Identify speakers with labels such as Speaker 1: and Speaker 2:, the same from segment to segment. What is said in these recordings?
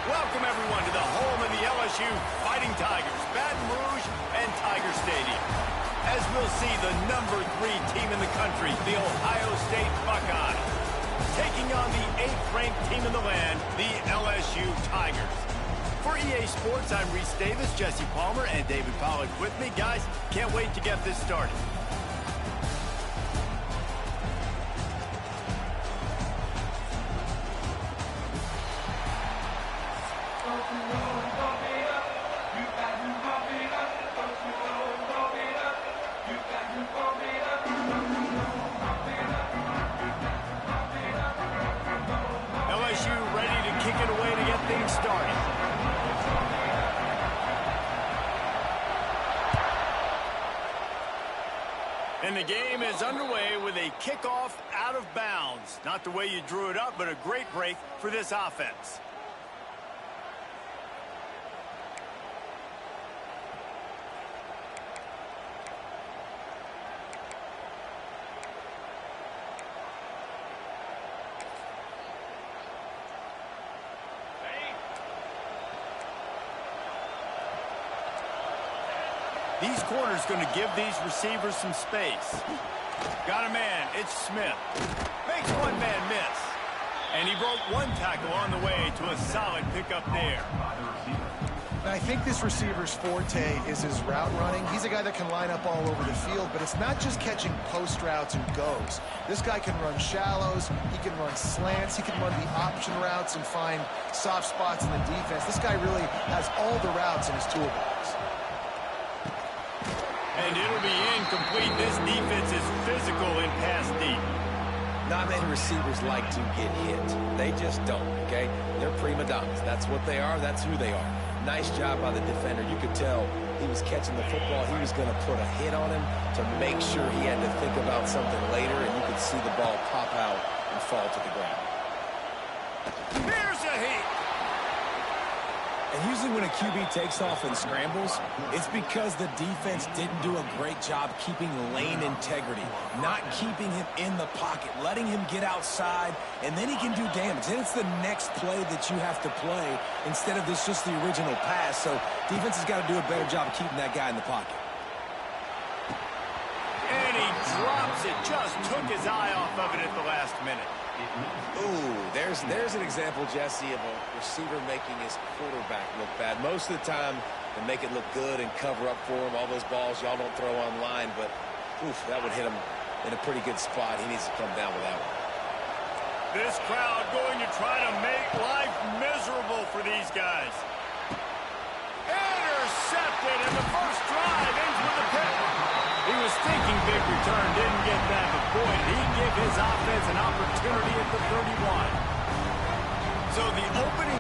Speaker 1: Welcome, everyone, to the home of the LSU Fighting Tigers, Baton Rouge and Tiger Stadium. As we'll see, the #3 team in the country, the Ohio State Buckeyes, taking on the 8th-ranked team in the land, the LSU Tigers. For EA Sports, I'm Reese Davis, Jesse Palmer, and David Pollack with me. Guys, can't wait to get this started. LSU ready to kick it away to get things started. And the game is underway with a kickoff out of bounds. Not the way you drew it up, but a great break for this offense. These corners going to give these receivers some space. Got a man. It's Smith. Makes one man miss. And he broke one tackle on the way to a solid pickup there.
Speaker 2: I think this receiver's forte is his route running. He's a guy that can line up all over the field, but it's not just catching post routes and goes. This guy can run shallows. He can run slants. He can run the option routes and find soft spots in the defense. This guy really has all the routes in his toolbox.
Speaker 1: And it'll be incomplete. This defense is physical in pass deep.
Speaker 3: Not many receivers like to get hit. They just don't, okay? They're prima donnas. That's what they are. That's who they are. Nice job by the defender. You could tell he was catching the football. He was going to put a hit on him to make sure he had to think about something later, and you could see the ball pop out and fall to the ground.
Speaker 1: Here's a hit.
Speaker 4: And usually when a QB takes off and scrambles, it's because the defense didn't do a great job keeping lane integrity, not keeping him in the pocket, letting him get outside, and then he can do damage. And it's the next play that you have to play instead of this just the original pass. So defense has got to do a better job of keeping that guy in the pocket.
Speaker 1: And he drops it. Just took his eye off of it at the last minute.
Speaker 3: Ooh, there's an example, Jesse, of a receiver making his quarterback look bad. Most of the time, they make it look good and cover up for him. All those balls y'all don't throw online, but oof, that would hit him in a pretty good spot. He needs to come down with that one.
Speaker 1: This crowd going to try to make life miserable for these guys. Intercepted, and the first drive ends with a pick. He was thinking big return, didn't get that, but boy, did he give his offense an opportunity at the 31. So the opening...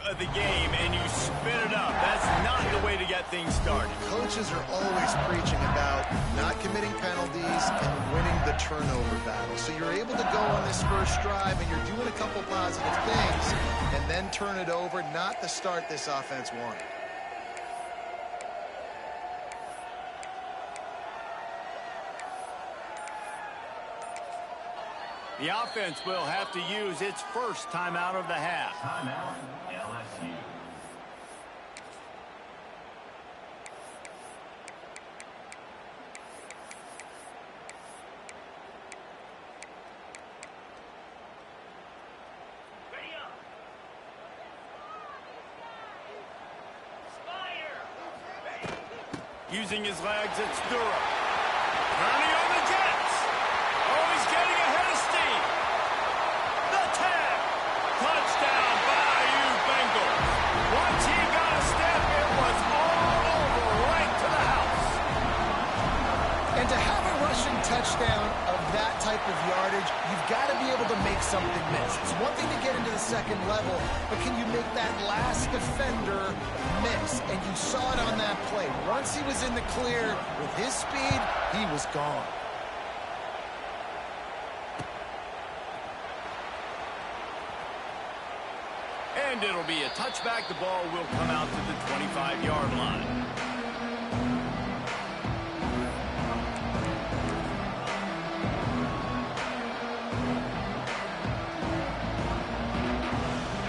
Speaker 1: of the game and you spin it up. That's not the way to get things started.
Speaker 2: Coaches are always preaching about not committing penalties and winning the turnover battle. So you're able to go on this first drive and you're doing a couple positive things and then turn it over, not the start this offense wanted.
Speaker 1: The offense will have to use its first timeout of the half.
Speaker 5: Timeout, LSU.
Speaker 1: Using his legs, it's Durham. Turning on the Jets. Oh, he's getting ahead of steam. The tag. Touchdown, Bayou Bengals. Once he got a step, it was all over right to the house.
Speaker 2: And to have a rushing touchdown of that type of yardage, you've got to be able to make something miss. It's one thing to get into the second level, but can you make that last defender miss? And you saw it on that play. Once he was in the clear with his speed, he was gone.
Speaker 1: And it'll be a touchback. The ball will come out to the 25-yard line.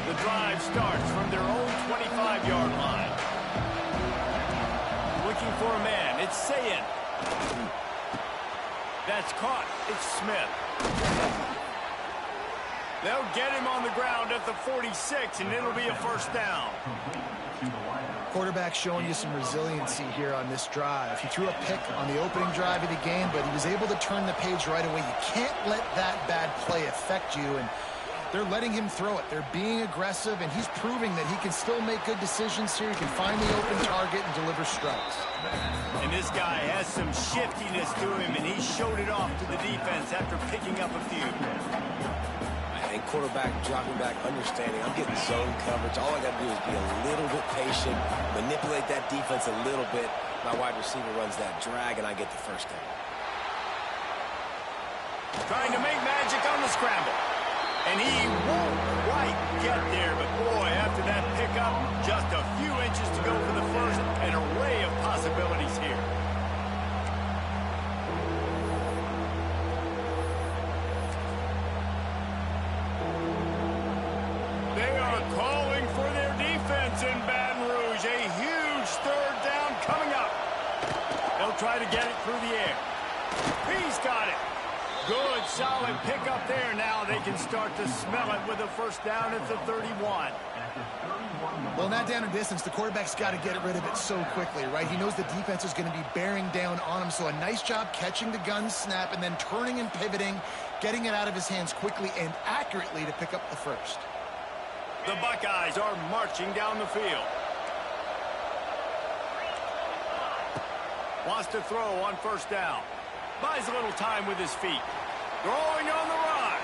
Speaker 1: The drive starts from their own 25-yard line. Looking for a man. It's Sayin. That's caught. It's Smith. They'll get him on the ground at the 46, and it'll be a first down.
Speaker 2: Quarterback showing you some resiliency here on this drive. He threw a pick on the opening drive of the game, but he was able to turn the page right away. You can't let that bad play affect you, and they're letting him throw it. They're being aggressive, and he's proving that he can still make good decisions here. He can find the open target and deliver strikes.
Speaker 1: And this guy has some shiftiness to him, and he showed it off to the defense after picking up a few.
Speaker 3: And quarterback dropping back, understanding I'm getting zone coverage. All I got to do is be a little bit patient, manipulate that defense a little bit. My wide receiver runs that drag, and I get the first down.
Speaker 1: Trying to make magic on the scramble. And he won't quite get there, but boy, after that pickup, just a few inches to go for the first. An array of possibilities here. They are calling for their defense in Baton Rouge. A huge third down coming up. They'll try to get it through the air. He's got it. Good, solid pickup there. Now they can start to smell it with a first down at the 31.
Speaker 2: Well, not down in distance. The quarterback's got to get rid of it so quickly, right? He knows the defense is going to be bearing down on him, so a nice job catching the gun snap and then turning and pivoting, getting it out of his hands quickly and accurately to pick up the first.
Speaker 1: The Buckeyes are marching down the field. Wants to throw on first down. Buys a little time with his feet. Throwing on the run.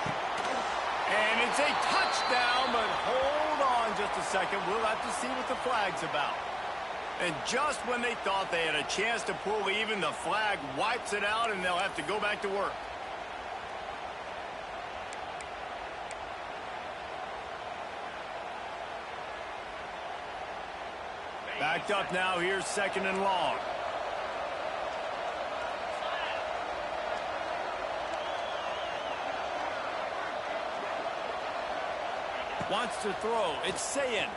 Speaker 1: And it's a touchdown, but hold on just a second. We'll have to see what the flag's about. And just when they thought they had a chance to pull even, the flag wipes it out, and they'll have to go back to work. Backed up now. Here's second and long. Wants to throw. It's Sayin.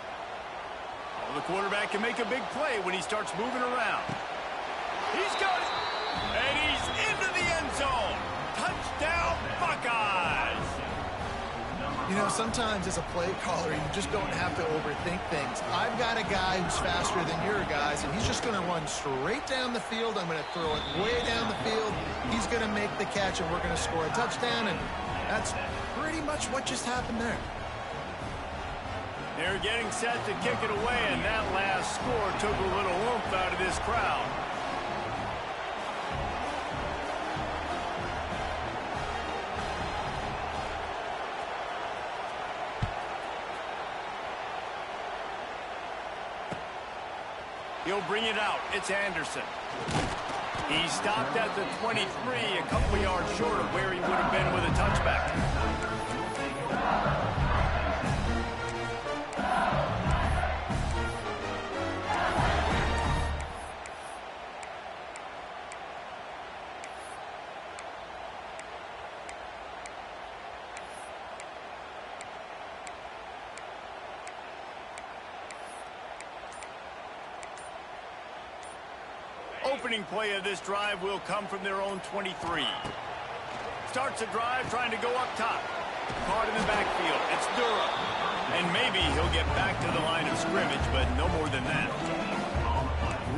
Speaker 1: Well, the quarterback can make a big play when he starts moving around. He's got it. And he's into the end zone. Touchdown, Buckeyes.
Speaker 2: You know, sometimes as a play caller, you just don't have to overthink things. I've got a guy who's faster than your guys, and he's just going to run straight down the field. I'm going to throw it way down the field. He's going to make the catch, and we're going to score a touchdown, and that's pretty much what just happened there.
Speaker 1: They're getting set to kick it away, and that last score took a little oomph out of this crowd. He'll bring it out. It's Anderson. He stopped at the 23, a couple of yards short of where he would have been with a touchback. Opening play of this drive will come from their own 23. Starts the drive trying to go up top. Caught in the backfield. It's Durham. And maybe he'll get back to the line of scrimmage, but no more than that.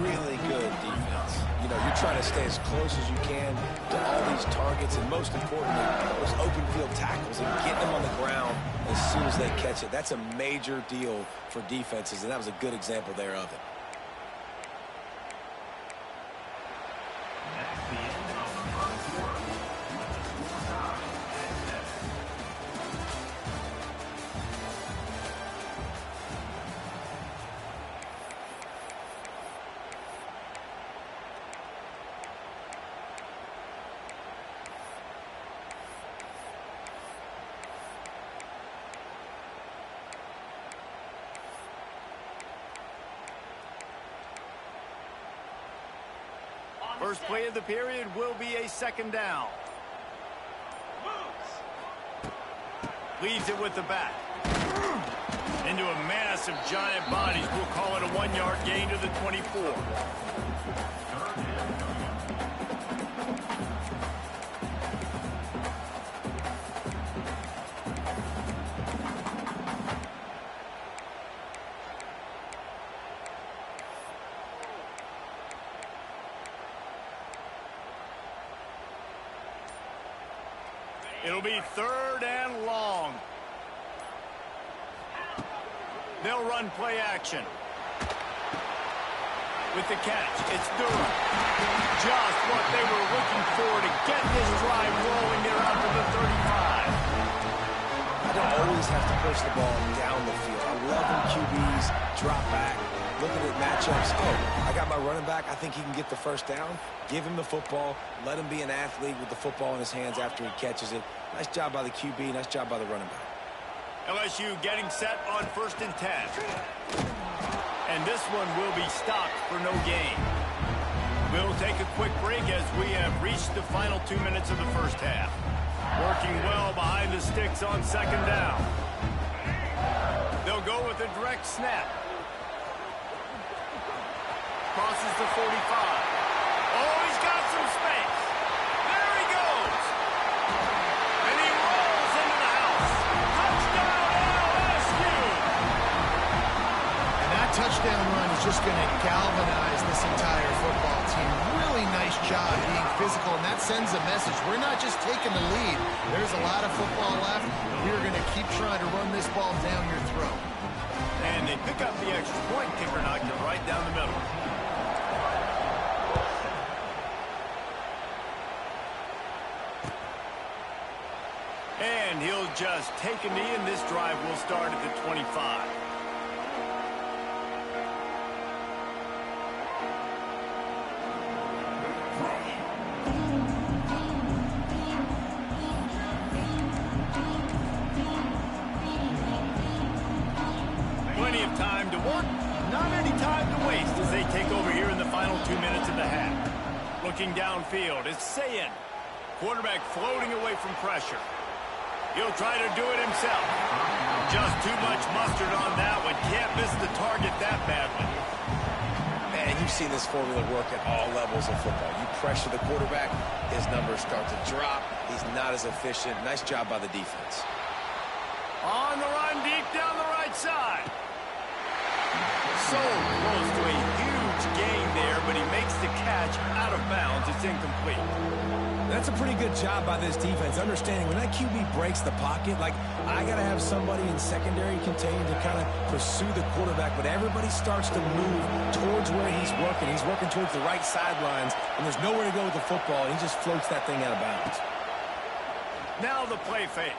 Speaker 3: Really good defense.
Speaker 4: know, you're trying to stay as close as you can to all these targets, and most importantly, those open field tackles and getting them on the ground as soon as they catch it. That's a major deal for defenses, and that was a good example there of it.
Speaker 5: That's the end of the first quarter.
Speaker 1: First play of the period will be a second down. Leaves it with the back. Into a mass of giant bodies. We'll call it a 1-yard gain to the 24. It'll be third and long. They'll run play action. With the catch, it's Durham. Just what they were looking for to get this drive rolling. They're out to the 35.
Speaker 4: I don't always have to push the ball down the field. I love when QBs drop back, looking at matchups. Oh, I got my running back. I think he can get the first down. Give him the football. Let him be an athlete with the football in his hands after he catches it. Nice job by the QB. Nice job by the running back.
Speaker 1: LSU getting set on 1st and 10. And this one will be stopped for no gain. We'll take a quick break as we have reached the final 2 minutes of the first half. Working well behind the sticks on second down. They'll go with a direct snap. Crosses the 45. Oh, he's got some space. There he goes. And he rolls into the house. Touchdown, LSU.
Speaker 2: And that touchdown run is just going to galvanize this entire football team. Really nice job being physical, and that sends a message. We're not just taking the lead. There's a lot of football left. We're going to keep trying to run this ball down your throat.
Speaker 1: And they pick up the extra point. Kicker knocked it right down the middle. And he'll just take a knee, and this drive will start at the 25. Plenty of time to work, not any time to waste as they take over here in the final 2 minutes of the half. Looking downfield, it's Sayin. Quarterback floating away from pressure. He'll try to do it himself. Just too much mustard on that one. Can't miss the target that badly.
Speaker 4: Man, you've seen this formula work at all levels of football. You pressure the quarterback, his numbers start to drop. He's not as efficient. Nice job by the defense.
Speaker 1: On the run, deep down the right side. So close to a huge gain there, but he makes the catch out of bounds. It's incomplete.
Speaker 4: That's a pretty good job by this defense, understanding when that QB breaks the pocket, like, I got to have somebody in secondary contained to kind of pursue the quarterback, but everybody starts to move towards where he's working. He's working towards the right sidelines, and there's nowhere to go with the football, and he just floats that thing out of bounds.
Speaker 1: Now the play fake.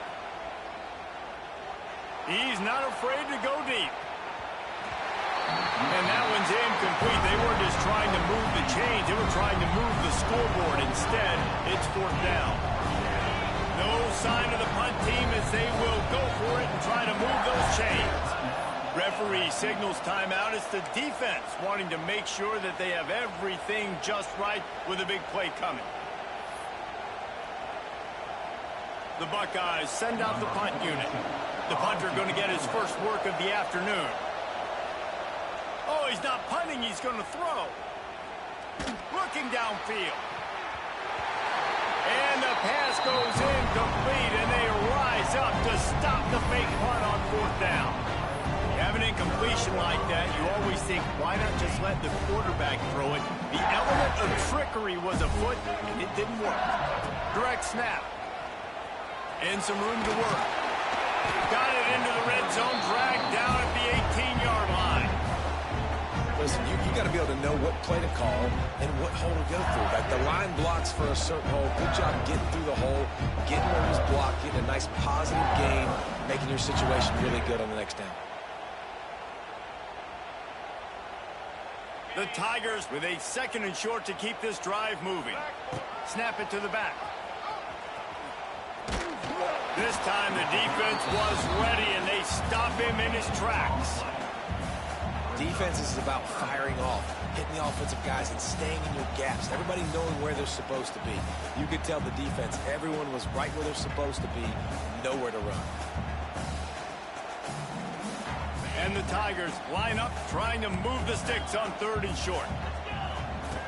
Speaker 1: He's not afraid to go deep. And that one's incomplete. They weren't just trying to move the chains. They were trying to move the scoreboard. Instead, it's 4th down. No sign of the punt team as they will go for it and try to move those chains. Referee signals timeout. It's the defense wanting to make sure that they have everything just right with a big play coming. The Buckeyes send out the punt unit. The punter going to get his first work of the afternoon. Oh, he's not punting, he's going to throw. Looking downfield. And the pass goes incomplete, and they rise up to stop the fake punt on 4th down. Having incompletion like that, you always think, why not just let the quarterback throw it? The element of trickery was afoot, and it didn't work. Direct snap. And some room to work. Got it into the red zone, dragged down at the 18-yard line.
Speaker 3: Listen, you got to be able to know what play to call and what hole to go through. Like the line blocks for a certain hole. Good job getting through the hole, getting where he's blocked, getting a nice positive gain, making your situation really good on the next down.
Speaker 1: The Tigers with a 2nd and short to keep this drive moving. Snap it to the back. This time the defense was ready, and they stop him in his tracks.
Speaker 3: Defense is about firing off, hitting the offensive guys, and staying in your gaps. Everybody knowing where they're supposed to be. You could tell the defense, everyone was right where they're supposed to be, nowhere to run.
Speaker 1: And the Tigers line up, trying to move the sticks on 3rd and short.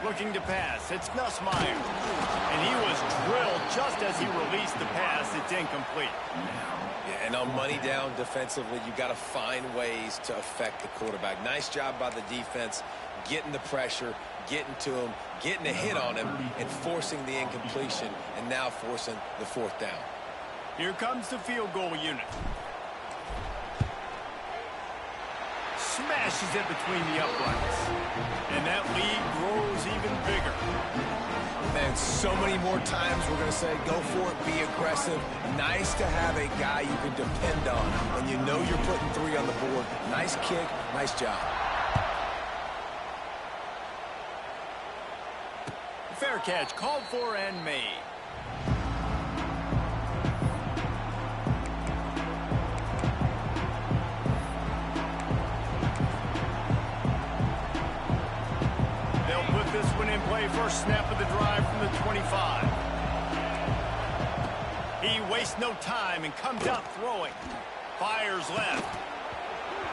Speaker 1: Looking to pass, it's Nussmeier. And he was drilled just as he released the pass. It's incomplete.
Speaker 3: Yeah, and on money down defensively, you got to find ways to affect the quarterback. Nice job by the defense, getting the pressure, getting to him, getting a hit on him, and forcing the incompletion, and now forcing the 4th down.
Speaker 1: Here comes the field goal unit. Smashes it between the uprights. And that lead grows even bigger.
Speaker 4: Man, so many more times we're going to say, go for it, be aggressive. Nice to have a guy you can depend on when you know you're putting 3 on the board. Nice kick, nice job.
Speaker 1: Fair catch, called for and made. This one in play, first snap of the drive from the 25. He wastes no time and comes out throwing. Fires left.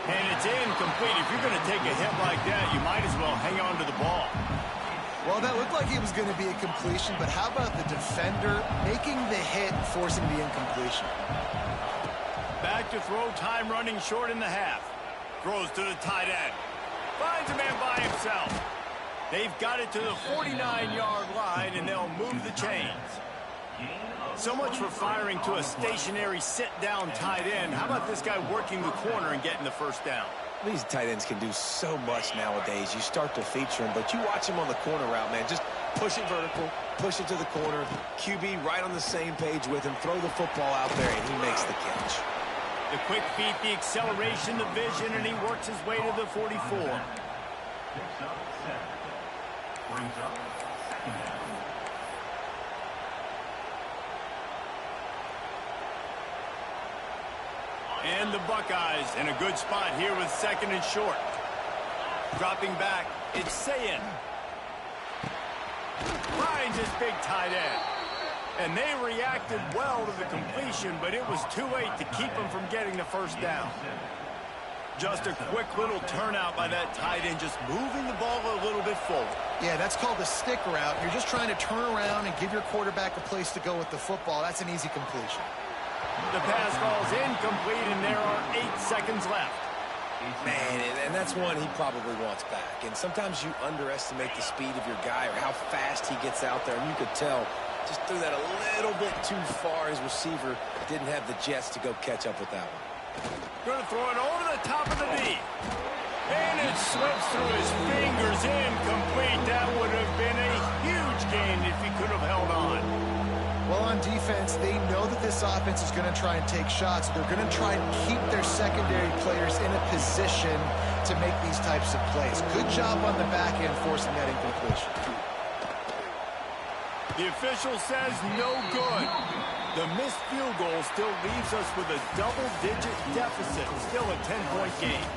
Speaker 1: And it's incomplete. If you're going to take a hit like that, you might as well hang on to the ball.
Speaker 2: Well, that looked like it was going to be a completion, but how about the defender making the hit and forcing the incompletion?
Speaker 1: Back to throw, time running short in the half. Throws to the tight end. Finds a man by himself. They've got it to the 49-yard line, and they'll move the chains. So much for firing to a stationary sit-down tight end. How about this guy working the corner and getting the first down?
Speaker 3: These tight ends can do so much nowadays. You start to feature them, but you watch him on the corner route, man. Just push it vertical, push it to the corner. QB right on the same page with him. Throw the football out there, and he makes the catch.
Speaker 1: The quick feet, the acceleration, the vision, and he works his way to the 44. And the Buckeyes in a good spot here with 2nd and short. Dropping back, it's Sayin. Finds his big tight end. And they reacted well to the completion, but it was too late to keep him from getting the first down. Just a quick little turnout by that tight end, just moving the ball a little bit forward.
Speaker 2: Yeah, that's called a stick route. You're just trying to turn around and give your quarterback a place to go with the football. That's an easy completion.
Speaker 1: The pass falls incomplete, and there are 8 seconds left.
Speaker 3: Man, and that's one he probably wants back. And sometimes you underestimate the speed of your guy or how fast he gets out there. And you could tell, just threw that a little bit too far. His receiver didn't have the jets to go catch up with that one.
Speaker 1: Going to throw it over the top of the knee. And it slips through his fingers, incomplete. That would have been a huge gain if he could have held on.
Speaker 2: Well, on defense, they know that this offense is going to try and take shots. They're going to try and keep their secondary players in a position to make these types of plays. Good job on the back end forcing that incompletion.
Speaker 1: The official says no good. The missed field goal still leaves us with a double-digit deficit. Still a 10-point game.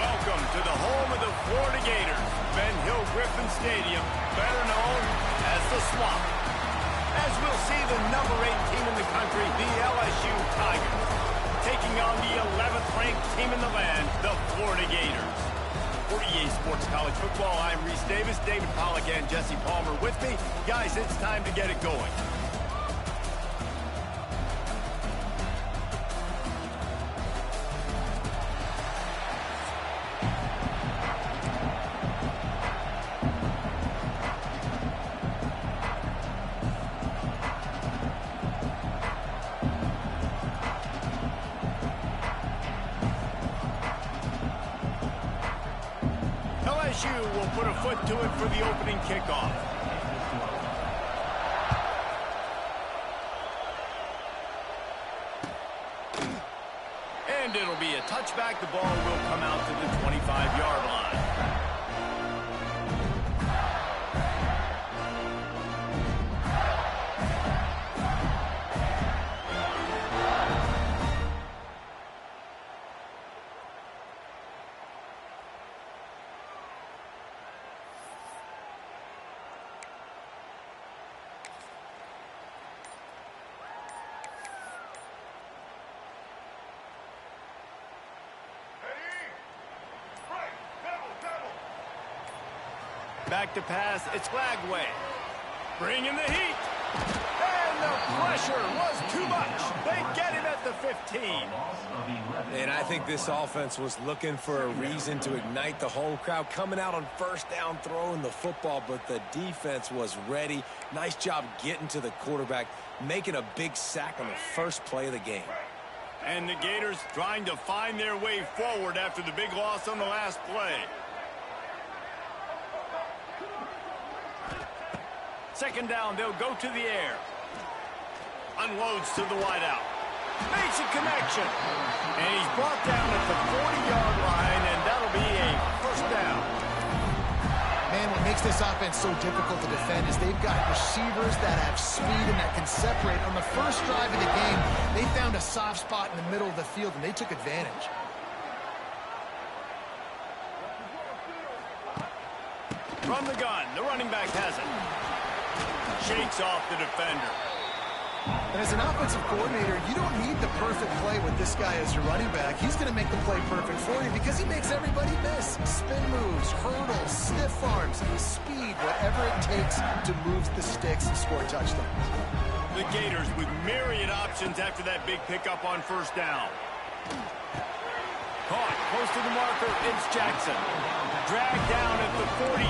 Speaker 1: Welcome to the home of the Florida Gators, Ben Hill Griffin Stadium, better known as the Swamp. As we'll see the number 8 team in the country, the LSU Tigers, taking on the 11th ranked team in the land, the Florida Gators. For EA Sports College Football, I'm Reese Davis, David Pollack, and Jesse Palmer with me. Guys, it's time to get it going. LSU will put a foot to it for the opening kickoff. And it'll be a touchback. The ball will come out to the 25-yard line. Back to pass, it's Lagway. Bringing the heat. And the pressure was too much. They get him at the 15.
Speaker 4: And I think this offense was looking for a reason to ignite the home crowd, coming out on first down, throwing the football, but the defense was ready. Nice job getting to the quarterback, making a big sack on the first play of the game.
Speaker 1: And the Gators trying to find their way forward after the big loss on the last play. Second down, they'll go to the air. Unloads to the wideout. Makes a connection. And he's brought down at the 40-yard line, and that'll be a first down.
Speaker 2: Man, what makes this offense so difficult to defend is they've got receivers that have speed and that can separate. On the first drive of the game, they found a soft spot in the middle of the field, and they took advantage.
Speaker 1: From the gun, the running back has it. Shakes off the defender.
Speaker 2: And as an offensive coordinator, you don't need the perfect play with this guy as your running back. He's going to make the play perfect for you because he makes everybody miss. Spin moves, hurdles, stiff arms, speed, whatever it takes to move the sticks and score touchdowns.
Speaker 1: The Gators with myriad options after that big pickup on first down. Caught close to the marker, it's Jackson. Dragged down at the 43,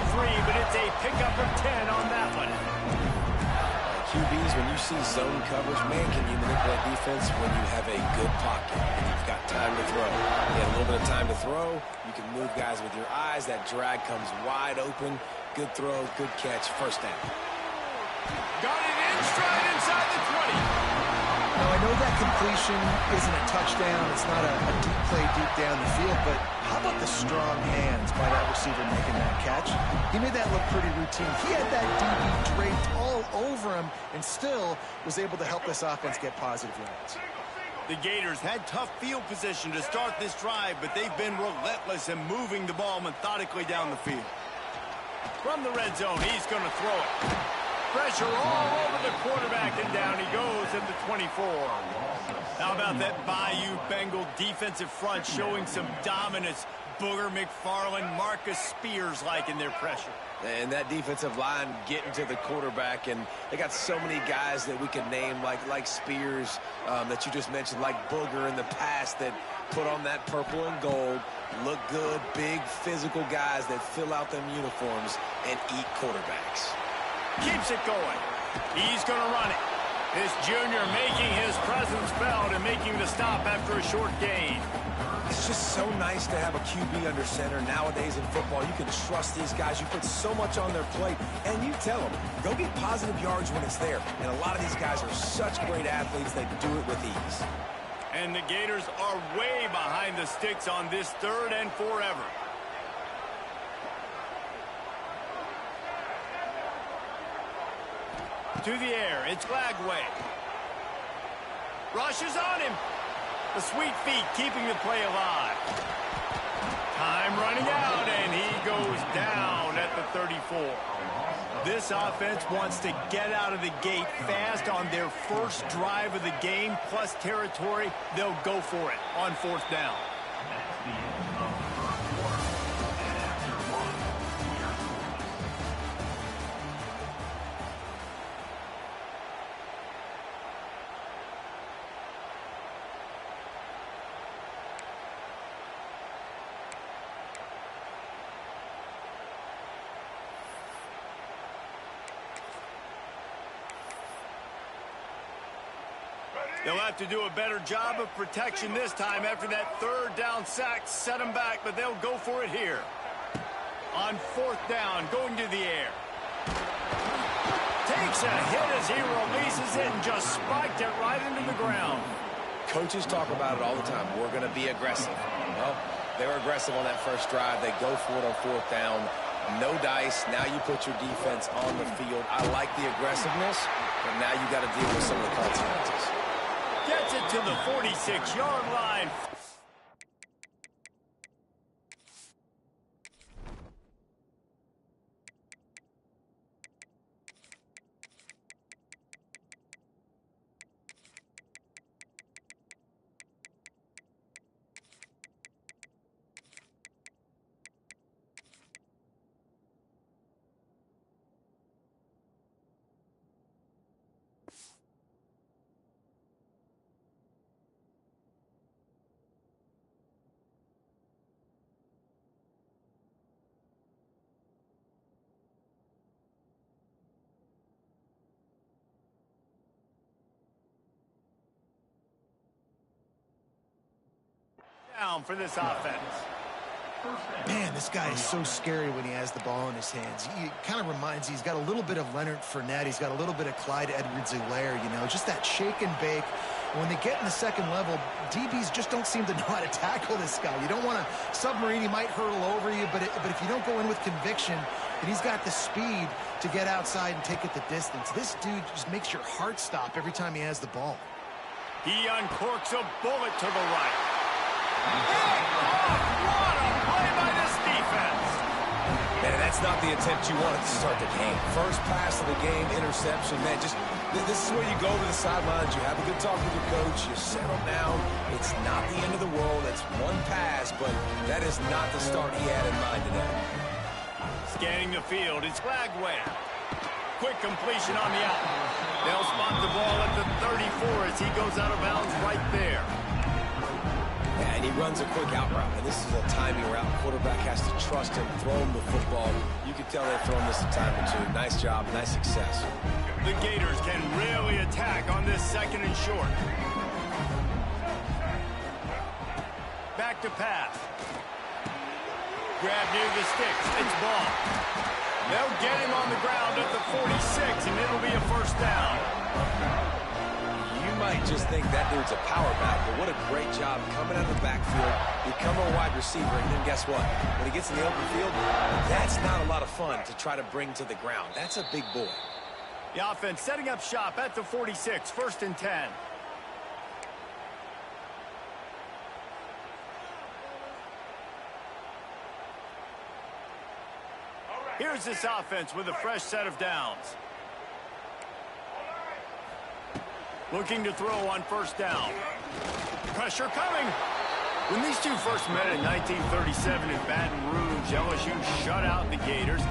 Speaker 1: but it's a pickup of 10 on that one.
Speaker 3: QBs, when you see zone coverage, man, can you manipulate defense when you have a good pocket and you've got time to throw. You have a little bit of time to throw. You can move guys with your eyes. That drag comes wide open. Good throw, good catch, first down.
Speaker 1: Got it in stride inside the 20.
Speaker 2: Now, I know that completion isn't a touchdown. It's not a deep play deep down the field, but how about the strong hands by that receiver making that catch? He made that look pretty routine. He had that DB draped all over him and still was able to help this offense get positive yards.
Speaker 1: The Gators had tough field position to start this drive, but they've been relentless in moving the ball methodically down the field. From the red zone, he's going to throw it. Pressure all over the quarterback, and down he goes at the 24. How about that Bayou Bengal defensive front showing some dominance? Booger McFarland, Marcus Spears-like in their pressure.
Speaker 3: And that defensive line getting to the quarterback, and they got so many guys that we can name, like Spears, that you just mentioned, like Booger in the past, that put on that purple and gold, look good, big physical guys that fill out them uniforms and eat quarterbacks.
Speaker 1: Keeps it going. He's going to run it. This junior making his presence felt and making the stop after a short gain.
Speaker 4: It's just so nice to have a QB under center. Nowadays in football, you can trust these guys. You put so much on their plate, and you tell them, go get positive yards when it's there. And a lot of these guys are such great athletes that do it with ease.
Speaker 1: And the Gators are way behind the sticks on this third and forever. To the air, it's Lagway. Rushes on him. The sweet feet keeping the play alive. Time running out, and he goes down at the 34. This offense wants to get out of the gate fast on their first drive of the game, plus territory. They'll go for it on 4th down. They'll have to do a better job of protection this time after that 3rd down sack set them back, but they'll go for it here. On 4th down, going to the air. Takes a hit as he releases it and just spiked it right into the ground.
Speaker 3: Coaches talk about it all the time. We're going to be aggressive. Well, they were aggressive on that first drive. They go for it on 4th down. No dice. Now you put your defense on the field. I like the aggressiveness, but now you got to deal with some of the consequences.
Speaker 1: Gets it to the 46-yard line. Down for this offense.
Speaker 2: Man, this guy is so scary when he has the ball in his hands. He kind of reminds me, he's got a little bit of Leonard Fournette. He's got a little bit of Clyde Edwards-Helaire, you know, just that shake and bake. When they get in the second level, DBs just don't seem to know how to tackle this guy. You don't want to submarine, he might hurtle over you, but if you don't go in with conviction, and he's got the speed to get outside and take it the distance. This dude just makes your heart stop every time he has the ball.
Speaker 1: He uncorks a bullet to the right. What a play by this defense.
Speaker 4: Man, that's not the attempt you wanted to start the game. First pass of the game, interception. Man, just this is where you go to the sidelines. You have a good talk with your coach. You settle down. It's not the end of the world. It's one pass, but that is not the start he had in mind today.
Speaker 1: Scanning the field, it's Flagway. Quick completion on the out. They'll spot the ball at the 34 as he goes out of bounds right there.
Speaker 3: Yeah, and he runs a quick out route, and this is a timing route. Quarterback has to trust him, throw him the football. You can tell they've thrown this a time or two. Nice job, nice success.
Speaker 1: The Gators can really attack on this 2nd and short. Back to pass. Grab near the sticks. It's ball. They'll get him on the ground at the 46, and it'll be a 1st down.
Speaker 3: You might just think that dude's a power back, but what a great job coming out of the backfield, become a wide receiver, and then guess what? When he gets in the open field, that's not a lot of fun to try to bring to the ground. That's a big boy.
Speaker 1: The offense setting up shop at the 46, 1st and 10. Here's this offense with a fresh set of downs. Looking to throw on 1st down. Pressure coming. When these two first met in 1937 in Baton Rouge, LSU shut out the Gators.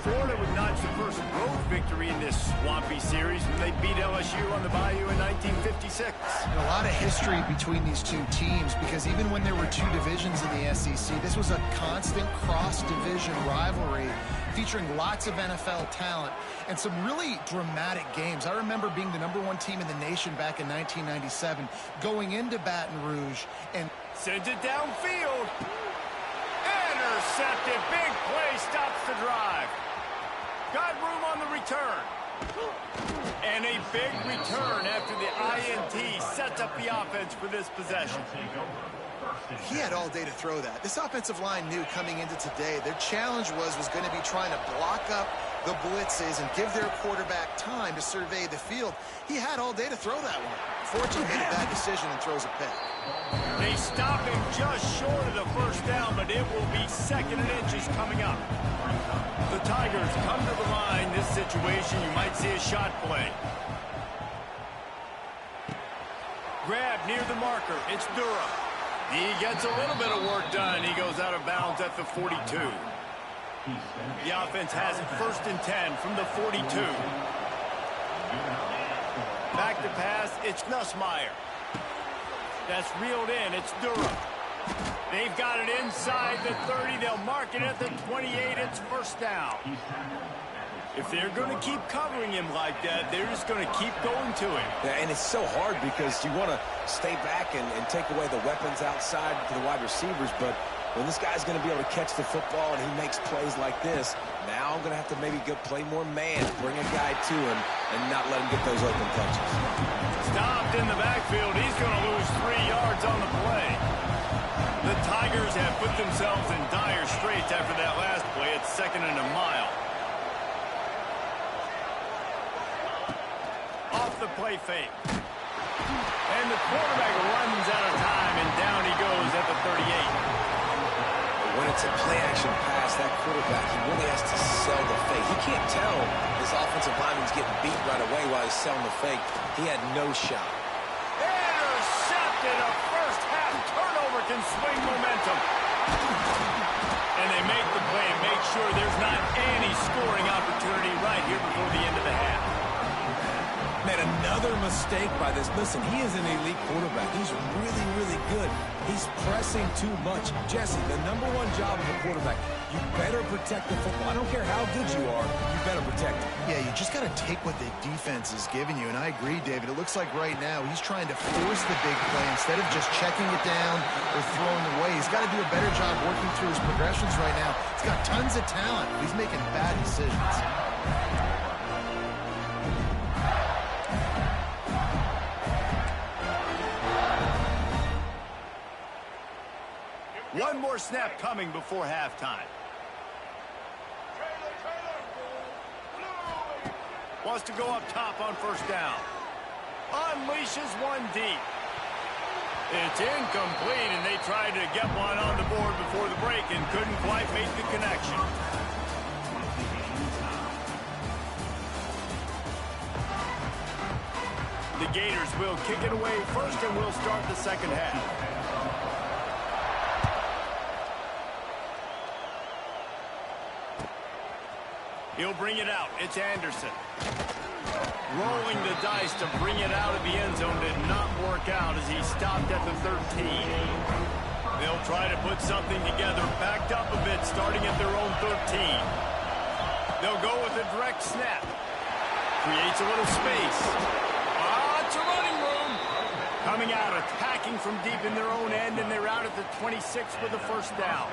Speaker 1: Florida would notch the first road victory in this swampy series when they beat LSU on the Bayou in 1956.
Speaker 2: And a lot of history between these two teams because even when there were two divisions in the SEC, this was a constant cross-division rivalry featuring lots of NFL talent and some really dramatic games. I remember being the #1 team in the nation back in 1997, going into Baton Rouge and
Speaker 1: sends it downfield. Intercepted. Big play stops the drive. Got room on the return. And a big return after the INT sets up the offense for this possession.
Speaker 2: He had all day to throw that. This offensive line knew coming into today their challenge was going to be trying to block up the blitzes and give their quarterback time to survey the field. He had all day to throw that one. Fortunately, made a bad decision and throws a pick.
Speaker 1: They stop him just short of the first down, but it will be 2nd and inches coming up. The Tigers come to the line. This situation, you might see a shot play. Grab near the marker. It's Durham. He gets a little bit of work done. He goes out of bounds at the 42. The offense has it 1st and 10 from the 42. Back to pass. It's Nussmeier. That's reeled in. It's Durham. They've got it inside the 30. They'll mark it at the 28. It's 1st down. If they're going to keep covering him like that, they're just going to keep going to him.
Speaker 3: Yeah, and it's so hard because you want to stay back and take away the weapons outside to the wide receivers, but when this guy's going to be able to catch the football and he makes plays like this, now I'm going to have to maybe go play more man, bring a guy to him, and not let him get those open touches.
Speaker 1: Stopped in the backfield. He's going to lose 3 yards on the play. The Tigers have put themselves in dire straits after that last play. It's 2nd and a mile. Off the play fake. And the quarterback runs out of time, and down he goes at the 38.
Speaker 3: When it's a play-action pass, that quarterback, he really has to sell the fake. He can't tell his offensive lineman's getting beat right away while he's selling the fake. He had no shot.
Speaker 1: Intercepted. A first-half turnover can swing momentum. And they make the play and make sure there's not any scoring opportunity right here before the end of the half.
Speaker 4: Man, another mistake by this. Listen, he is an elite quarterback. He's really, really good. He's pressing too much. Jesse, the #1 job of a quarterback, you better protect the football. I don't care how good you are, you better protect it.
Speaker 2: Yeah, you just got to take what the defense is giving you, and I agree, David. It looks like right now he's trying to force the big play instead of just checking it down or throwing away. He's got to do a better job working through his progressions right now. He's got tons of talent, but he's making bad decisions.
Speaker 1: One more snap coming before halftime. Wants to go up top on 1st down. Unleashes one deep. It's incomplete, and they tried to get one on the board before the break and couldn't quite make the connection. The Gators will kick it away first, and we'll start the 2nd half. He'll bring it out. It's Anderson. Rolling the dice to bring it out of the end zone did not work out as he stopped at the 13. They'll try to put something together, backed up a bit, starting at their own 13. They'll go with a direct snap. Creates a little space. Lots of running room. Coming out, attacking from deep in their own end, and they're out at the 26 with the 1st down.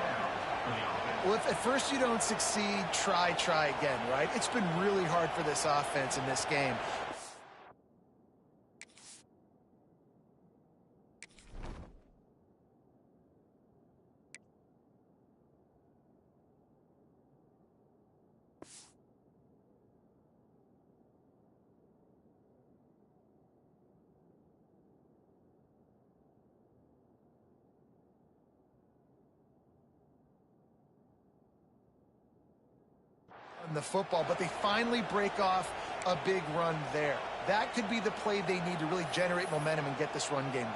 Speaker 2: Well, if at first you don't succeed, try again, right? It's been really hard for this offense in this game. The football, but they finally break off a big run there. That could be the play they need to really generate momentum and get this run game going.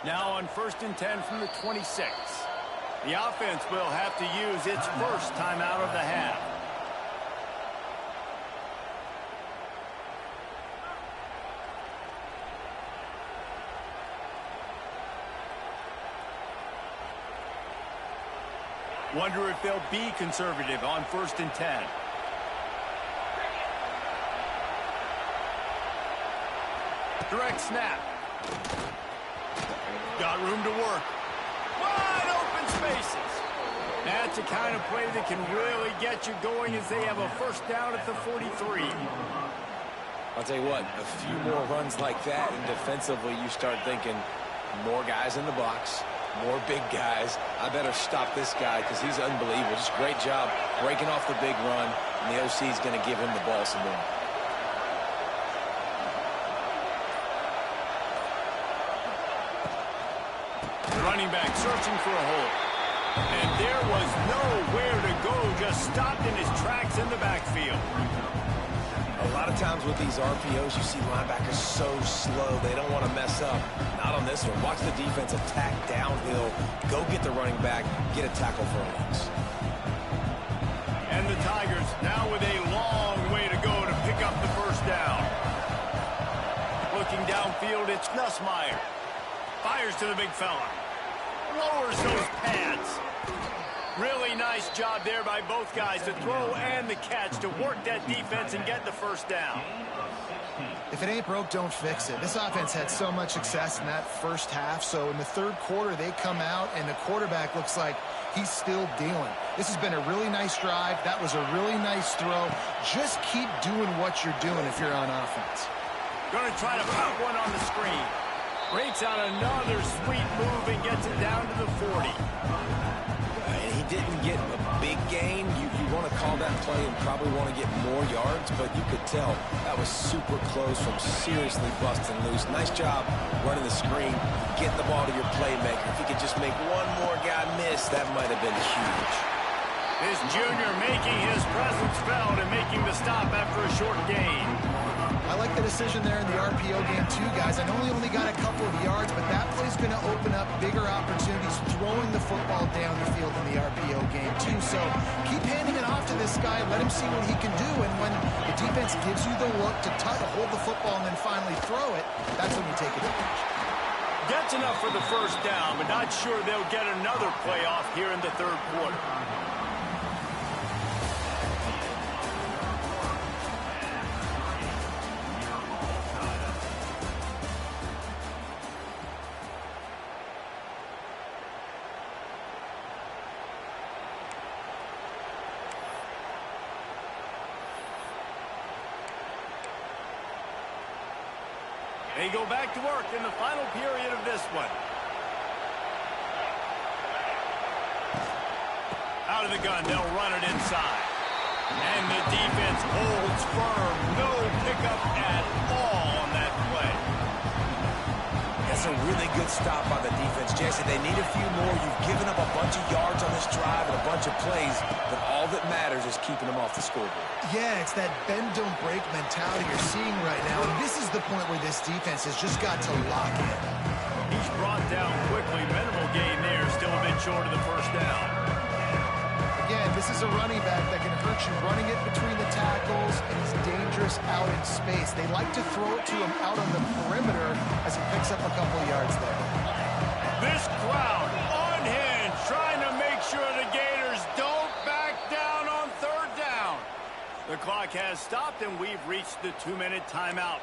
Speaker 1: Now on 1st and 10 from the 26. The offense will have to use its first timeout of the half. Wonder if they'll be conservative on 1st and 10. Direct snap. Got room to work. Wide open spaces. That's the kind of play that can really get you going as they have a 1st down at the 43.
Speaker 3: I'll tell you what, a few more runs like that, and defensively you start thinking more guys in the box, More big guys. I better stop this guy because he's unbelievable. Just great job breaking off the big run, and the OC is going to give him the ball some more.
Speaker 1: The running back searching for a hole. And there was nowhere to go, just stopped in his tracks in the backfield.
Speaker 3: A lot of times with these RPOs, you see linebackers so slow, they don't want to mess up. Not on this one. Watch the defense attack downhill, go get the running back, get a tackle for a loss.
Speaker 1: And the Tigers now with a long way to go to pick up the first down. Looking downfield, it's Nussmeier. Fires to the big fella. Lowers those pads. Really nice job there by both guys to throw and the catch to work that defense and get the first down.
Speaker 2: If it ain't broke, don't fix it. This offense had so much success in that first half, so in the third quarter they come out and the quarterback looks like he's still dealing. This has been a really nice drive. That was a really nice throw. Just keep doing what you're doing if you're on offense.
Speaker 1: Going to try to pop one on the screen. Breaks out another sweet move and gets it down to the 40.
Speaker 3: And he didn't get a big gain. You want to call that play and probably want to get more yards, but you could tell that was super close from seriously busting loose. Nice job running the screen, getting the ball to your playmaker. If he could just make one more guy miss, that might have been huge.
Speaker 1: This junior making his presence felt and making the stop after a short gain.
Speaker 2: I like the decision there in the RPO game too, guys. I know he only got a couple of yards, but that play's going to open up bigger opportunities throwing the football down the field in the RPO game too. So keep handing it off to this guy. Let him see what he can do. And when the defense gives you the look to hold the football and then finally throw it, that's when you take advantage.
Speaker 1: Gets enough for the first down, but not sure they'll get another play off here in the third quarter. They go back to work in the final period of this one. Out of the gun, they'll run it inside. And the defense holds firm. No pickup at all on that play.
Speaker 3: That's a really good stop by the defense. Jesse, they need a few more. You've given up a bunch of yards on this drive and a bunch of plays, but all that matters is keeping them off the scoreboard.
Speaker 2: Yeah, it's that bend, don't break mentality you're seeing right now. And this is the point where this defense has just got to lock in.
Speaker 1: He's brought down quickly. Minimal gain there. Still a bit short of the first down.
Speaker 2: Again, this is a running back that can hurt you running it between the tackles, and he's dangerous out in space. They like to throw it to him out on the perimeter as he picks up a couple of yards there.
Speaker 1: This crowd unhinged, trying to make sure the Gators don't back down on third down. The clock has stopped, and we've reached the 2-minute timeout.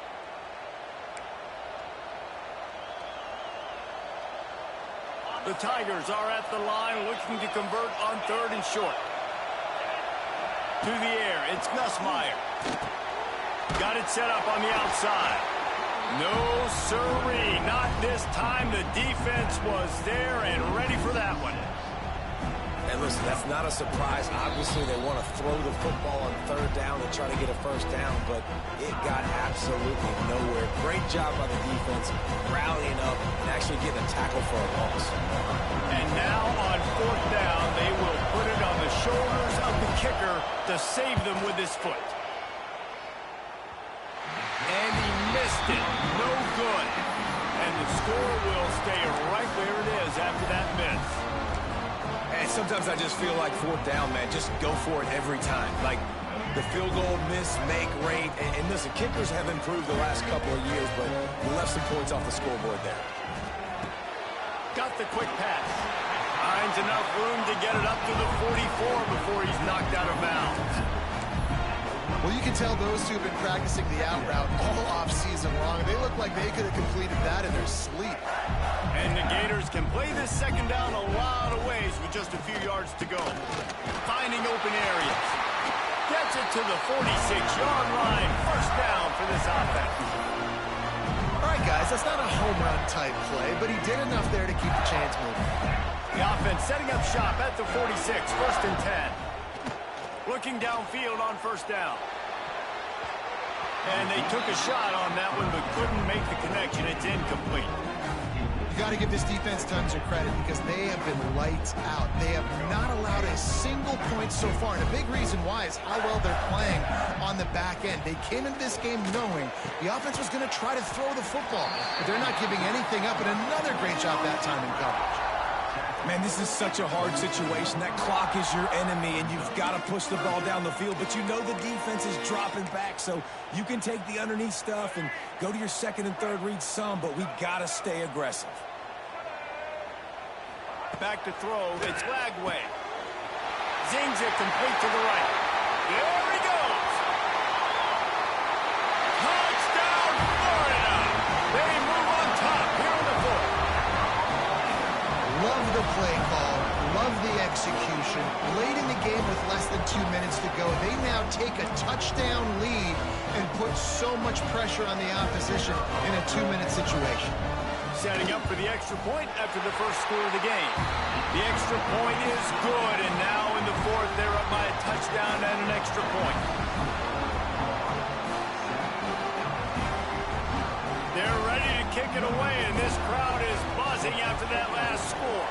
Speaker 1: The Tigers are at the line looking to convert on third and short. To the air, it's Nussmeier. Got it set up on the outside. No siree, not this time. The defense was there and ready for that one.
Speaker 3: And listen, that's not a surprise. Obviously, they want to throw the football on third down and try to get a first down, but it got absolutely nowhere. Great job by the defense, rallying up and actually getting a tackle for a loss.
Speaker 1: And now on fourth down, they will put it on the shoulders of the kicker to save them with his foot. And he missed it. No good. And the score will stay right where it is after that miss.
Speaker 3: And sometimes I just feel like fourth down, man, just go for it every time. Like the field goal miss, make rate. And listen, kickers have improved the last couple of years, but you left some points off the scoreboard there.
Speaker 1: Got the quick pass. Finds enough room to get it up to the 44 before he's knocked out of bounds.
Speaker 2: Well, you can tell those two have been practicing the out route all off-season long. They look like they could have completed that in their sleep.
Speaker 1: And the Gators can play this second down a lot of ways with just a few yards to go. Finding open areas. Gets it to the 46-yard line. First down for this offense.
Speaker 2: All right, guys, that's not a home run type play, but he did enough there to keep the chains moving.
Speaker 1: The offense setting up shop at the 46, 1st and 10. Looking downfield on 1st down. And they took a shot on that one, but couldn't make the connection. It's incomplete.
Speaker 2: You got to give this defense tons of credit because they have been lights out. They have not allowed a single point so far, and a big reason why is how well they're playing on the back end. They came into this game knowing the offense was going to try to throw the football, but they're not giving anything up, and another great job that time in coverage.
Speaker 4: Man, this is such a hard situation. That clock is your enemy, and you've got to push the ball down the field, but you know the defense is dropping back, so you can take the underneath stuff and go to your 2nd and 3rd read some, but we got to stay aggressive.
Speaker 1: Back to throw. It's Lagway. Zings it complete to the right. There he goes. Touchdown, Florida. They move on top here in the 4th.
Speaker 2: Love the play call. Love the execution. Late in the game with less than 2 minutes to go, they now take a touchdown lead and put so much pressure on the opposition in a 2-minute situation.
Speaker 1: Setting up for the extra point after the first score of the game. The extra point is good, and now in the 4th, they're up by a touchdown and an extra point. They're ready to kick it away, and this crowd is buzzing after that last score.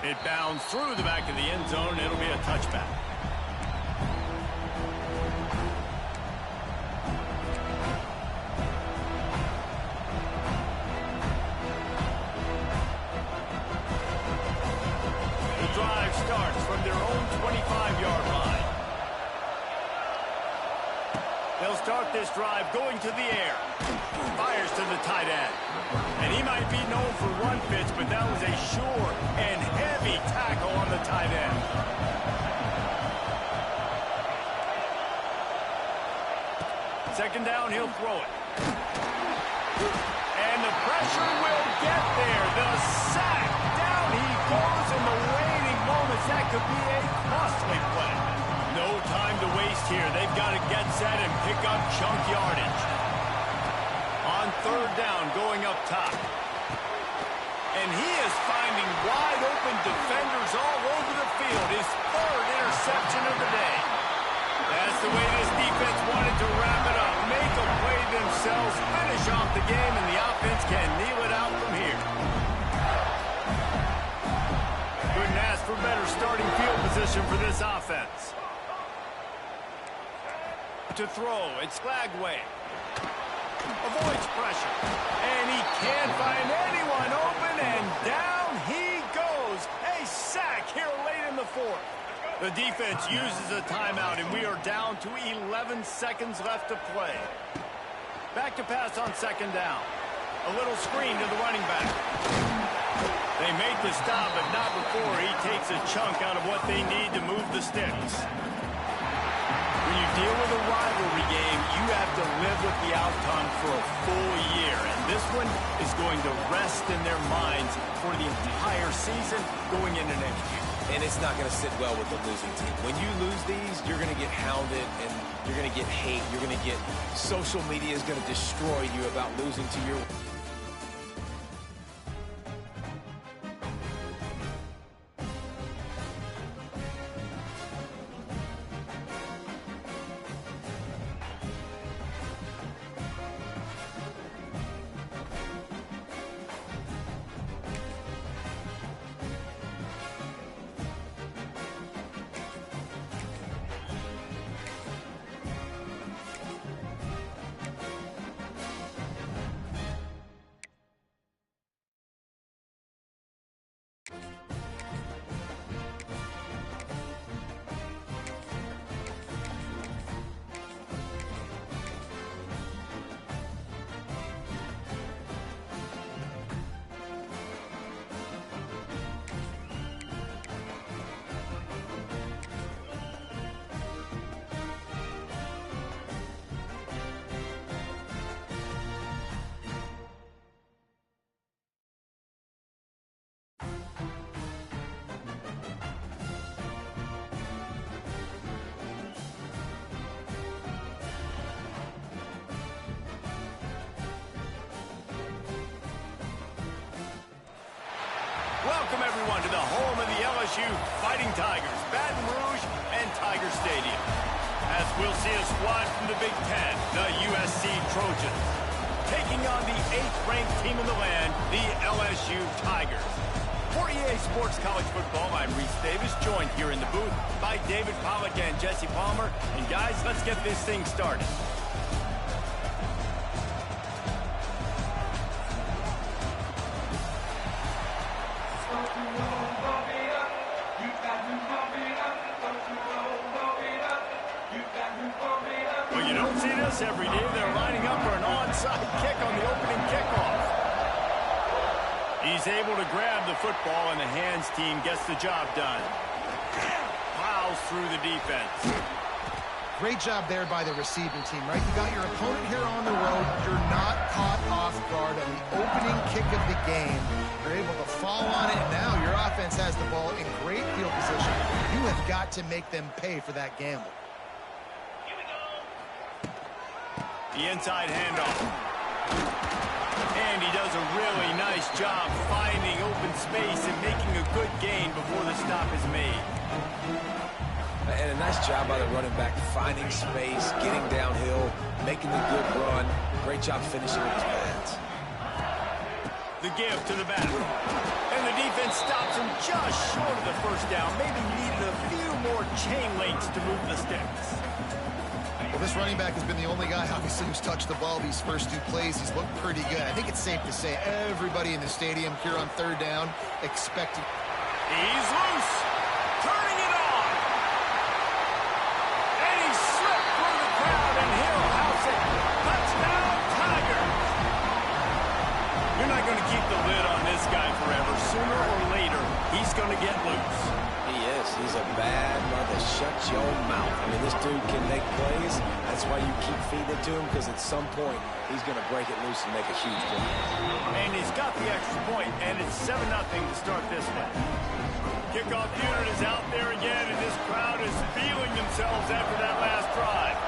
Speaker 1: It bounds through the back of the end zone, and it'll be a touchback. Drive starts from their own 25-yard line. They'll start this drive going to the air. Fires to the tight end. And he might be known for run fits, but that was a sure and heavy tackle on the tight end. Second down, he'll throw it. And the pressure will get there. The sack. Down he goes in the waning moments. That could be a costly play. No time to waste here. They've got to get set and pick up chunk yardage. On 3rd down, going up top. And he is finding wide open defenders all over the field. His 3rd interception of the day. That's the way this defense wanted to wrap it up. Make a play themselves, finish off the game, and the offense can kneel it out from here. Couldn't ask for better starting field position for this offense. To throw, it's Lagway. Avoids pressure. And he can't find anyone open, and down he goes. A sack here late in the 4th. The defense uses a timeout, and we are down to 11 seconds left to play. Back to pass on 2nd down. A little screen to the running back. They make the stop, but not before he takes a chunk out of what they need to move the sticks. When you deal with a rivalry game, you have to live with the outcome for a full year, and this one is going to rest in their minds for the entire season going into next year.
Speaker 3: And it's not going to sit well with the losing team. When you lose these, you're going to get hounded, and you're going to get hate. You're going to get social media is going to destroy you about losing to your
Speaker 1: Welcome, everyone, to the home of the LSU Fighting Tigers, Baton Rouge and Tiger Stadium. As we'll see a squad from the Big Ten, the USC Trojans, taking on the 8th-ranked team in the land, the LSU Tigers. For EA Sports College Football, I'm Reese Davis, joined here in the booth by David Pollack and Jesse Palmer. And guys, let's get this thing started. Well, you don't see this every day. They're lining up for an onside kick on the opening kickoff. He's able to grab the football, and the hands team gets the job done. Plows through the defense.
Speaker 2: Great job there by the receiving team, right? You got your opponent here on the road. You're not caught off guard on the opening kick of the game. You're able to fall on it, and now your offense has the ball in great field position. You have got to make them pay for that gamble.
Speaker 1: The inside handoff. And he does a really nice job finding open space and making a good gain before the stop is made.
Speaker 3: And a nice job by the running back, finding space, getting downhill, making the good run. Great job finishing with his pads.
Speaker 1: The give to the back. And the defense stops him just short of the first down. Maybe needed a few more chain links to move the sticks.
Speaker 2: Well, this running back has been the only guy, obviously, who's touched the ball these first 2 plays. He's looked pretty good. I think it's safe to say everybody in the stadium here on 3rd down expecting.
Speaker 1: He's loose. Turning it on. And he slipped through the crowd, and he'll house it. Touchdown, Tigers. You're not going to keep the lid on this guy forever. Sooner or later, he's going to get loose.
Speaker 3: He is. He's a bad mother. Shut your mouth. I mean, this dude can make plays. That's why you keep feeding it to him, because at some point, he's going to break it loose and make a huge play.
Speaker 1: And he's got the extra point, and it's 7-0 to start this one. Kickoff unit is out there again, and this crowd is feeling themselves after that last drive.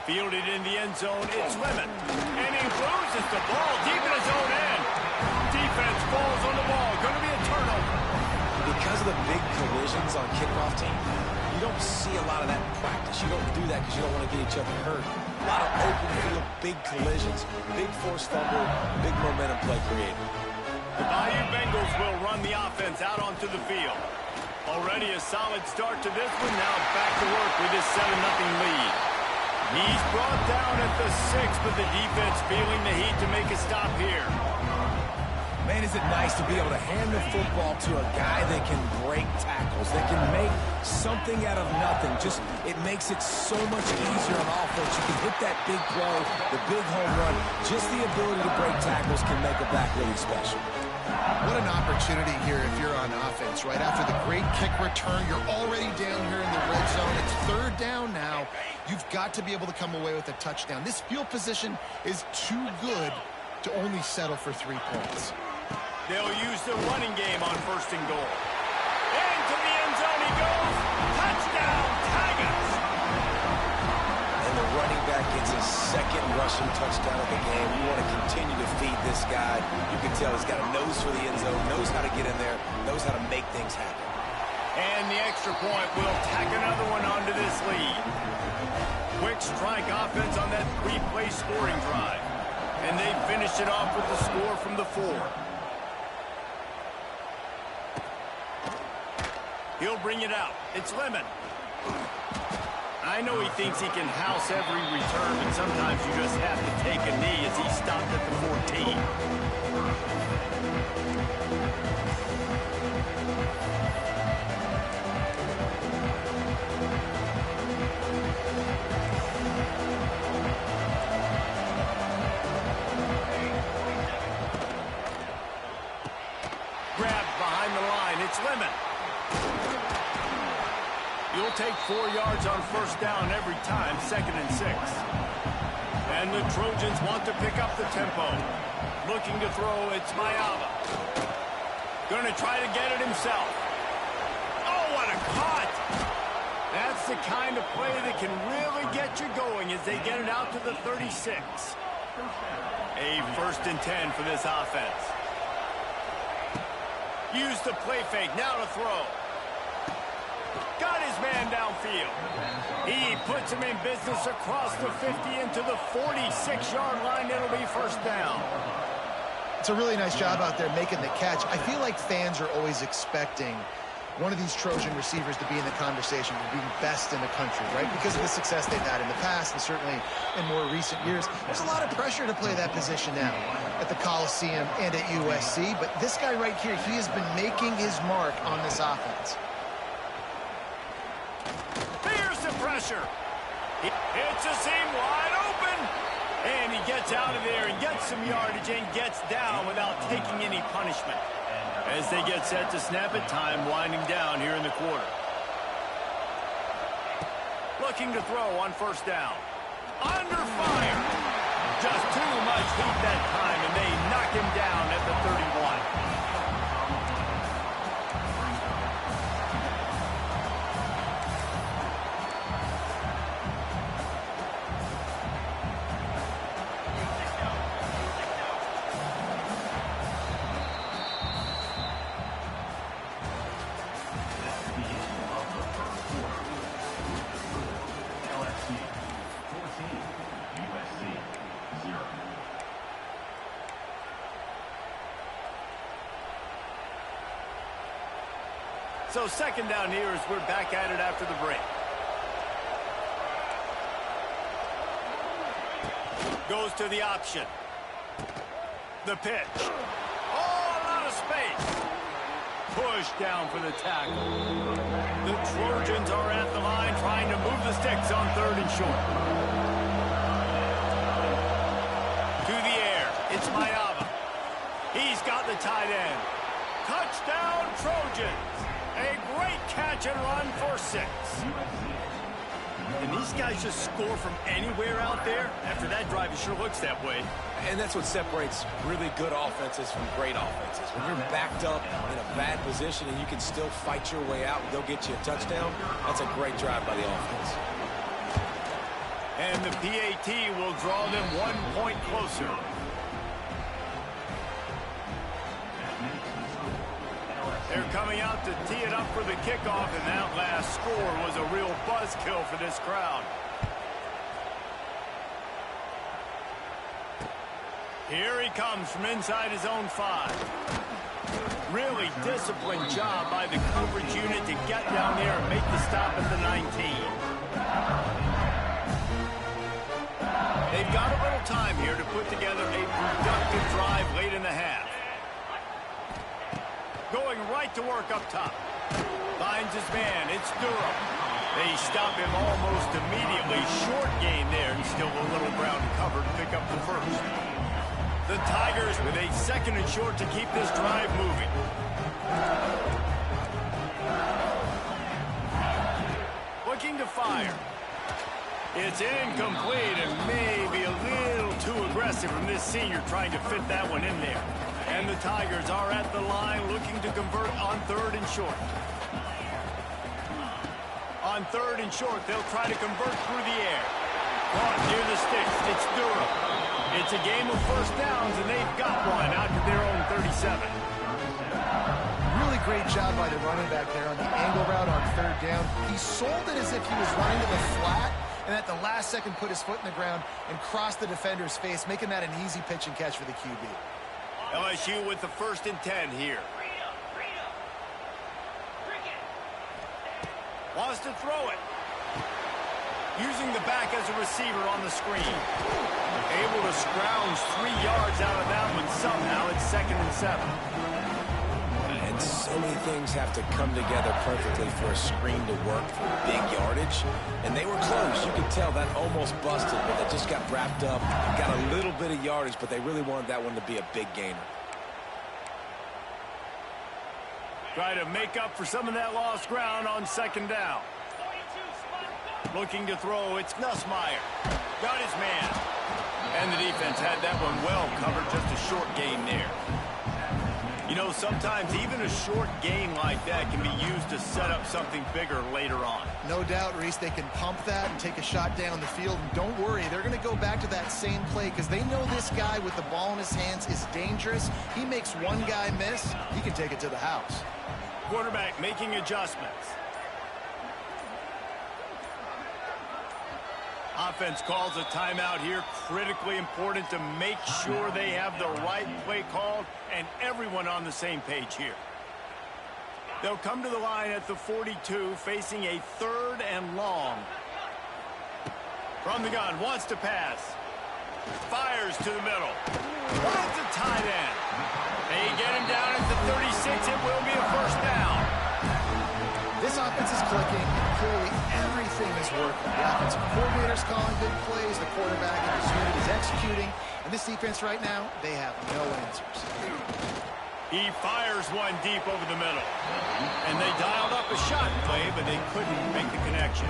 Speaker 1: Fielded in the end zone, it's Lemon. And he loses the ball deep in his own end. Defense falls on the ball. Going to be a turnover.
Speaker 3: Because of the big collisions on kickoff team, you don't see a lot of that in practice. You don't do that because you don't want to get each other hurt. A lot of open field, big collisions, big forced fumble, big momentum play created.
Speaker 1: The Bayou Bengals will run the offense out onto the field. Already a solid start to this one. Now back to work with this 7-0 lead. He's brought down at the 6, but the defense feeling the heat to make a stop here.
Speaker 4: Man, is it nice to be able to hand the football to a guy that can break tackles, that can make something out of nothing. Just, it makes it so much easier on offense. You can hit that big play, the big home run. Just the ability to break tackles can make a back really special.
Speaker 2: What an opportunity here if you're on offense, right? After the great kick return, you're already down here in the red zone. It's 3rd down now. You've got to be able to come away with a touchdown. This field position is too good to only settle for 3 points.
Speaker 1: They'll use the running game on 1st and goal. Into the end zone he goes. Touchdown, Tigers!
Speaker 3: And the running back gets his 2nd rushing touchdown of the game. You want to continue to feed this guy. You can tell he's got a nose for the end zone, knows how to get in there, knows how to make things happen.
Speaker 1: And the extra point will tack another one onto this lead. Quick strike offense on that 3-play scoring drive. And they finished it off with the score from the 4. He'll bring it out. It's Lemon. I know he thinks he can house every return, but sometimes you just have to take a knee as he stopped at the 14. Grabbed behind the line. It's Lemon. You'll take 4 yards on 1st down every time, 2nd and 6. And the Trojans want to pick up the tempo. Looking to throw, it's Mayava. Going to try to get it himself. Oh, what a cut! That's the kind of play that can really get you going as they get it out to the 36. A 1st and 10 for this offense. Use the play fake, now to throw. Got his man downfield. He puts him in business across the 50 into the 46-yard line. It'll be 1st down.
Speaker 2: It's a really nice job out there making the catch. I feel like fans are always expecting one of these Trojan receivers to be in the conversation for being best in the country, right? Because of the success they've had in the past and certainly in more recent years. There's a lot of pressure to play that position now at the Coliseum and at USC. But this guy right here, he has been making his mark on this offense.
Speaker 1: Here's the pressure. He hits a seam wide open. And he gets out of there and gets some yardage and gets down without taking any punishment. As they get set to snap it, time winding down here in the quarter. Looking to throw on 1st down. Under fire. Just too much heat that time, and they knock him down at the 31. So 2nd down here as we're back at it after the break. Goes to the option. The pitch. All out of space. Push down for the tackle. The Trojans are at the line trying to move the sticks on 3rd and short. To the air. It's Mayava. He's got the tight end. Touchdown, Trojans. A great catch and run for 6. And these guys just score from anywhere out there. After that drive, it sure looks that way.
Speaker 3: And that's what separates really good offenses from great offenses. When you're backed up in a bad position and you can still fight your way out and go get you a touchdown, that's a great drive by the offense.
Speaker 1: And the PAT will draw them 1 point closer. They're coming out to tee it up for the kickoff, and that last score was a real buzzkill for this crowd. Here he comes from inside his own 5. Really disciplined job by the coverage unit to get down there and make the stop at the 19. They've got a little time here to put together a productive drive late in the half. Going right to work up top. Finds his man. It's Durham. They stop him almost immediately. Short gain there, and still a little ground cover to pick up the 1st. The Tigers with a 2nd and short to keep this drive moving. Looking to fire. It's incomplete and maybe a little too aggressive from this senior trying to fit that one in there. And the Tigers are at the line looking to convert on 3rd and short. On 3rd and short, they'll try to convert through the air. Caught near the sticks. It's Durham. It's a game of 1st downs, and they've got one out to their own 37.
Speaker 2: Really great job by the running back there on the angle route on 3rd down. He sold it as if he was running to the flat, and at the last second put his foot in the ground and crossed the defender's face, making that an easy pitch and catch for the QB.
Speaker 1: LSU with the 1st and 10 here. Wants to throw it. Using the back as a receiver on the screen. Able to scrounge 3 yards out of that one somehow. It's 2nd and 7.
Speaker 3: And so many things have to come together perfectly for a screen to work for big yardage. And they were close. You could tell that almost busted, but they just got wrapped up. Got a little bit of yardage, but they really wanted that one to be a big gainer.
Speaker 1: Try to make up for some of that lost ground on 2nd down. Looking to throw, it's Nussmeier. Got his man. And the defense had that one well covered, just a short gain there. You know, sometimes even a short gain like that can be used to set up something bigger later on.
Speaker 2: No doubt, Reese, they can pump that and take a shot down the field. And don't worry, they're going to go back to that same play because they know this guy with the ball in his hands is dangerous. He makes one guy miss, he can take it to the house.
Speaker 1: Quarterback making adjustments. Offense calls a timeout here. Critically important to make sure they have the right play called and everyone on the same page here. They'll come to the line at the 42, facing a 3rd and long. From the gun, wants to pass. Fires to the middle. Finds a tight end. They get him down at the 36. It will be a first down.
Speaker 2: This offense is clicking, and clearly everything is working. The offensive coordinator's calling big plays, the quarterback in this unit is executing, and this defense right now, they have no answers.
Speaker 1: He fires one deep over the middle. And they dialed up a shot play, but they couldn't make the connection.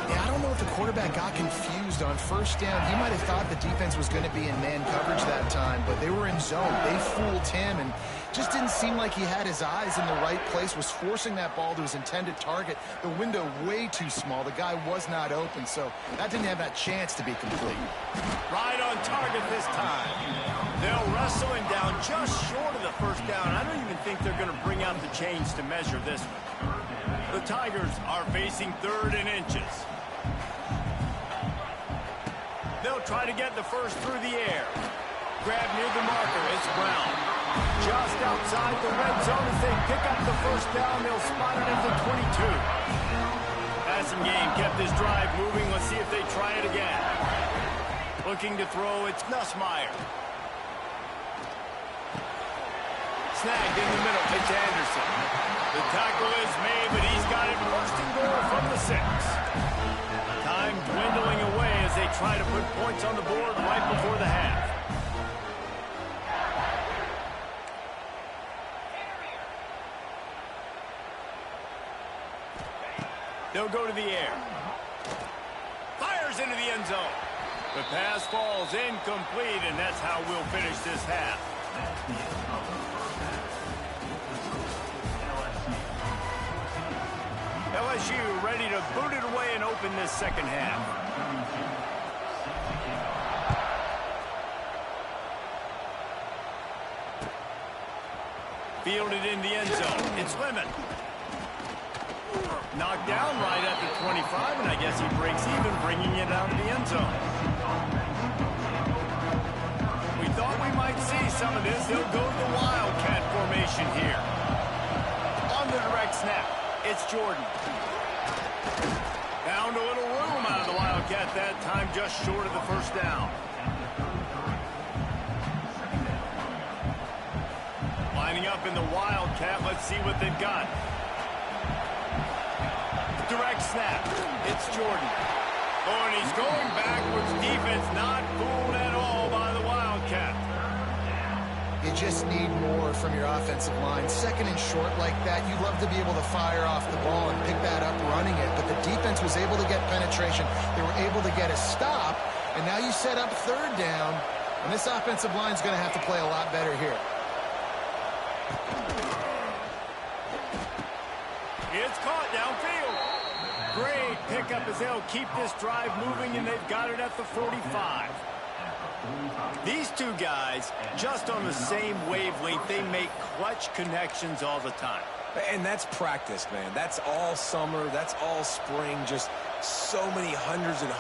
Speaker 2: Yeah, I don't know if the quarterback got confused on first down. He might have thought the defense was going to be in man coverage that time, but they were in zone. They fooled him and just didn't seem like he had his eyes in the right place, was forcing that ball to his intended target. The window way too small. The guy was not open, so that didn't have that chance to be complete.
Speaker 1: Right on target this time. They'll wrestle him down just short of the first down. I don't even think they're going to bring out the chains to measure this one. The Tigers are facing 3rd and inches. They'll try to get the first through the air. Grab near the marker. It's Brown. Just outside the red zone as they pick up the first down. They'll spot it at the 22. Passing game kept this drive moving. Let's see if they try it again. Looking to throw. It's Nussmeier. Snagged in the middle. It's Anderson. The tackle is made, but he's got it first and goal from the 6. Time dwindling away as they try to put points on the board right before the half. They'll go to the air. Fires into the end zone. The pass falls incomplete, and that's how we'll finish this half. LSU ready to boot it away and open this second half. Fielded in the end zone. It's Lemon. Knocked down right at the 25, and I guess he breaks even, bringing it out of the end zone. We thought we might see some of this. They'll go to the Wildcat formation here. On the direct snap, it's Jordan. Found a little room out of the Wildcat that time, just short of the first down. Lining up in the Wildcat, let's see what they've got. Direct snap. It's Jordan. Oh, and he's going backwards. Defense not fooled at all by the Wildcat.
Speaker 2: You just need more from your offensive line. 2nd and short like that, you'd love to be able to fire off the ball and pick that up running it. But the defense was able to get penetration. They were able to get a stop. And now you set up 3rd down. And this offensive line is going to have to play a lot better here.
Speaker 1: It's caught downfield. Great pickup as they'll keep this drive moving, and they've got it at the 45. These two guys, just on the same wavelength, they make clutch connections all the time.
Speaker 4: And that's practice, man. That's all summer. That's all spring. Just so many hundreds and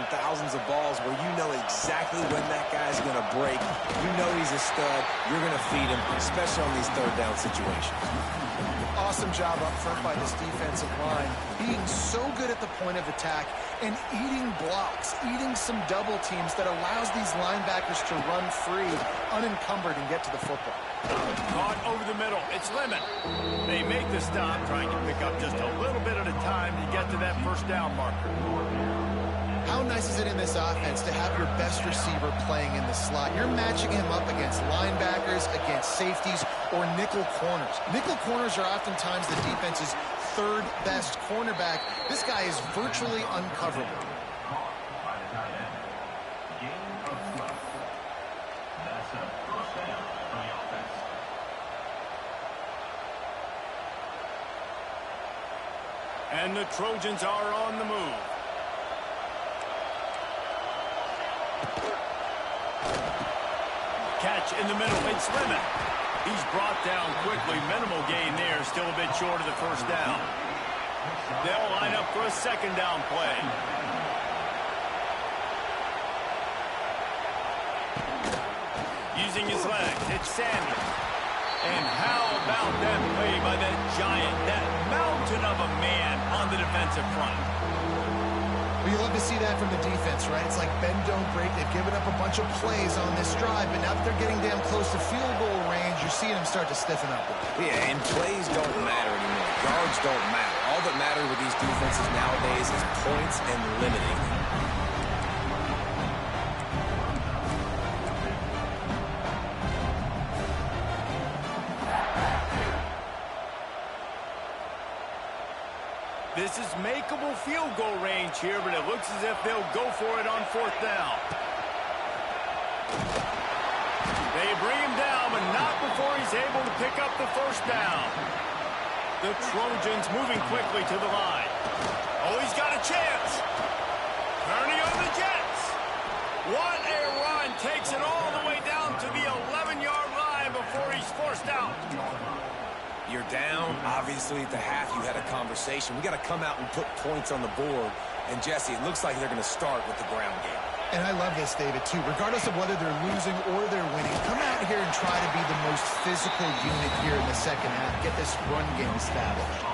Speaker 4: thousands of balls where you know exactly when that guy's going to break. You know he's a stud. You're going to feed him, especially on these 3rd down situations.
Speaker 2: Awesome job up front by this defensive line, being so good at the point of attack and eating blocks, eating some double teams that allows these linebackers to run free, unencumbered, and get to the football.
Speaker 1: Caught over the middle. It's Lemon. They make the stop, trying to pick up just a little bit at a time to get to that first down marker.
Speaker 2: How nice is it in this offense to have your best receiver playing in the slot? You're matching him up against linebackers, against safeties, or nickel corners. Nickel corners are oftentimes the defense's 3rd best cornerback. This guy is virtually uncoverable.
Speaker 1: And the Trojans are on the move. Catch in the middle. It's Lemon. He's brought down quickly. Minimal gain there. Still a bit short of the first down. They'll line up for a second down play. Using his legs, it's Sanders. And how about that play by that giant, that mountain of a man on the defensive front?
Speaker 2: Well, you love to see that from the defense, right? It's like bend, don't break. They've given up a bunch of plays on this drive, but now that they're getting damn close to field goal range, you're seeing them start to stiffen up.
Speaker 3: Yeah, and plays don't matter anymore. Yards don't matter. All that matters with these defenses nowadays is points and limiting them.
Speaker 1: This is makeable field goal range here, but it looks as if they'll go for it on fourth down. They bring him down, but not before he's able to pick up the first down. The Trojans moving quickly to the line. Oh, he's got a chance. Turning on the Jets. What a run. Takes it all the way down to the 11-yard line before he's forced out.
Speaker 3: You're down. Obviously, at the half, you had a conversation. We got to come out and put points on the board. And, Jesse, it looks like they're going to start with the ground game.
Speaker 2: And I love this, David, too. Regardless of whether they're losing or they're winning, come out here and try to be the most physical unit here in the second half. Get this run game established.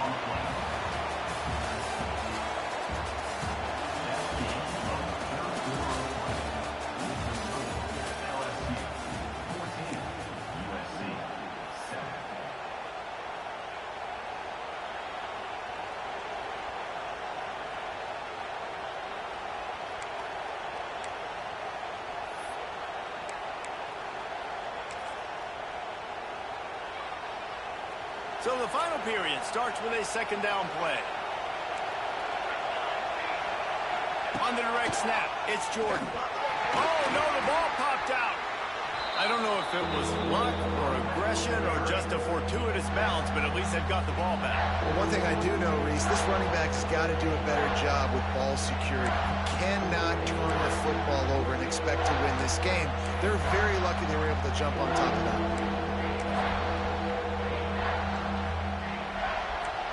Speaker 1: So the final period starts with a second down play. On the direct snap, it's Jordan. Oh, no, the ball popped out. I don't know if it was luck or aggression or just a fortuitous bounce, but at least they've got the ball back.
Speaker 2: Well, one thing I do know, Reese, this running back's got to do a better job with ball security. You cannot turn the football over and expect to win this game. They're very lucky they were able to jump on top of that.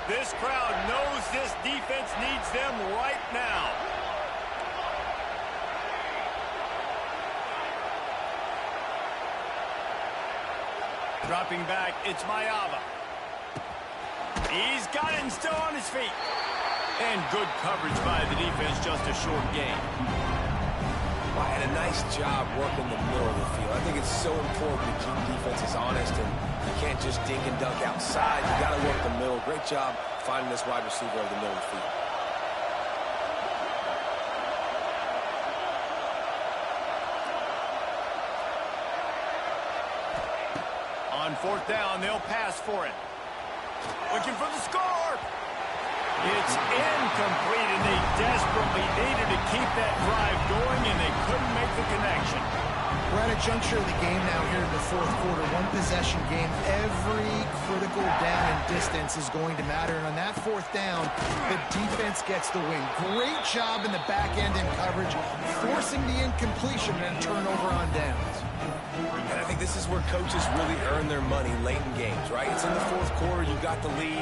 Speaker 1: This crowd knows this defense needs them right now. Dropping back, it's Mayava. He's got it and still on his feet. And good coverage by the defense, just a short gain.
Speaker 3: Well, and a nice job working the middle of the field. I think it's so important to keep defenses honest, and you can't just dink and dunk outside. You got to work the middle. Great job finding this wide receiver over the middle of the field.
Speaker 1: On fourth down, they'll pass for it. Looking for the score. It's incomplete, and they desperately needed to keep that drive going, and they couldn't make the connection.
Speaker 2: We're at a juncture of the game now here in the fourth quarter. One possession game. Every critical down and distance is going to matter. And on that fourth down, the defense gets the win. Great job in the back end in coverage, forcing the incompletion and turnover on downs.
Speaker 3: And I think this is where coaches really earn their money late in games, right? It's in the fourth quarter. You got the lead.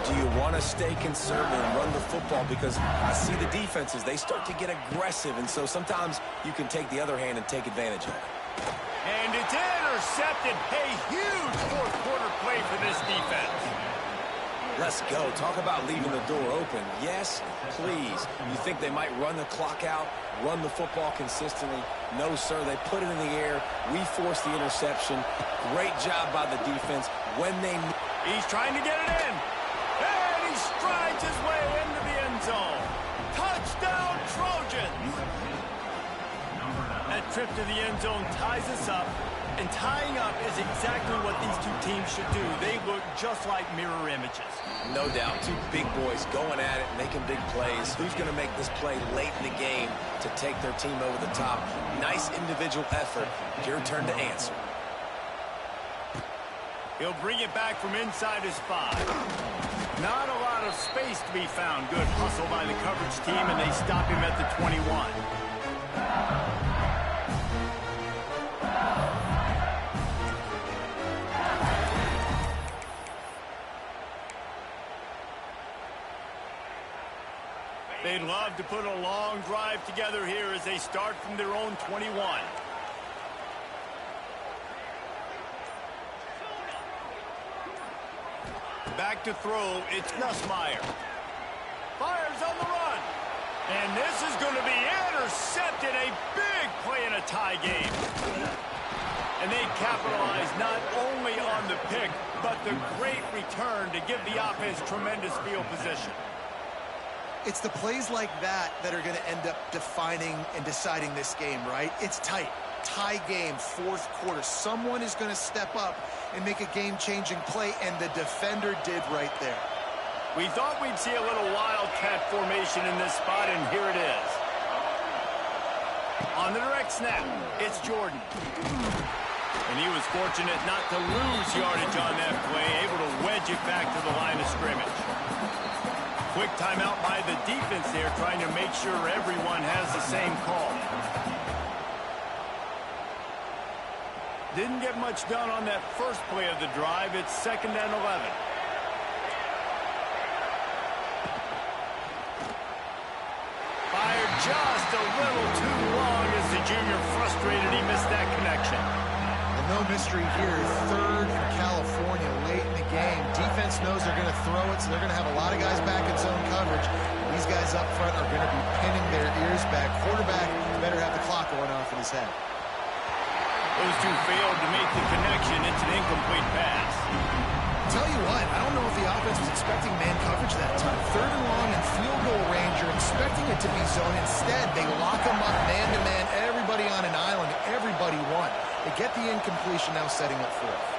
Speaker 3: Do you want to stay conservative and run the football? Because I see the defenses, they start to get aggressive. And so sometimes you can take the other hand and take advantage of it.
Speaker 1: And it's intercepted. A huge fourth quarter play for this defense.
Speaker 3: Let's go. Talk about leaving the door open. Yes, please. You think they might run the clock out, run the football consistently? No, sir. They put it in the air. We forced the interception. Great job by the defense.
Speaker 1: He's trying to get it in. And he strides his way into the end zone. Touchdown, Trojans. That trip to the end zone ties us up. And tying up is exactly what these two teams should do. They look just like mirror images.
Speaker 3: No doubt. Two big boys going at it, making big plays. Who's going to make this play late in the game to take their team over the top? Nice individual effort. Your turn to answer.
Speaker 1: He'll bring it back from inside his 5. Not a lot of space to be found. Good hustle by the coverage team, and they stop him at the 21. They'd love to put a long drive together here as they start from their own 21. Back to throw, it's Nussmeier. Fires on the run. And this is going to be intercepted. A big play in a tie game. And they capitalize not only on the pick, but the great return to give the offense tremendous field position.
Speaker 2: It's the plays like that that are going to end up defining and deciding this game, right? It's tight. Tie game, fourth quarter. Someone is going to step up and make a game-changing play, and the defender did right there.
Speaker 1: We thought we'd see a little wildcat formation in this spot, and here it is. On the direct snap, it's Jordan. And he was fortunate not to lose yardage on that play, able to wedge it back to the line of scrimmage. Quick timeout by the defense there, trying to make sure everyone has the same call. Didn't get much done on that first play of the drive. It's 2nd and 11. Fired just a little too long as the junior frustrated. He missed that connection.
Speaker 2: And no mystery here. 3rd in California late in the game. Defense knows they're going to throw it, so they're going to have a lot of guys back in zone coverage. These guys up front are going to be pinning their ears back. Quarterback better have the clock going off in his head.
Speaker 1: Those two failed to make the connection. It's an incomplete pass.
Speaker 2: Tell you what, I don't know if the offense was expecting man coverage that time. 3rd and long and field goal range. You're expecting it to be zone. Instead, they lock them up man-to-man. Everybody on an island. Everybody won. They get the incompletion, now setting up 4th.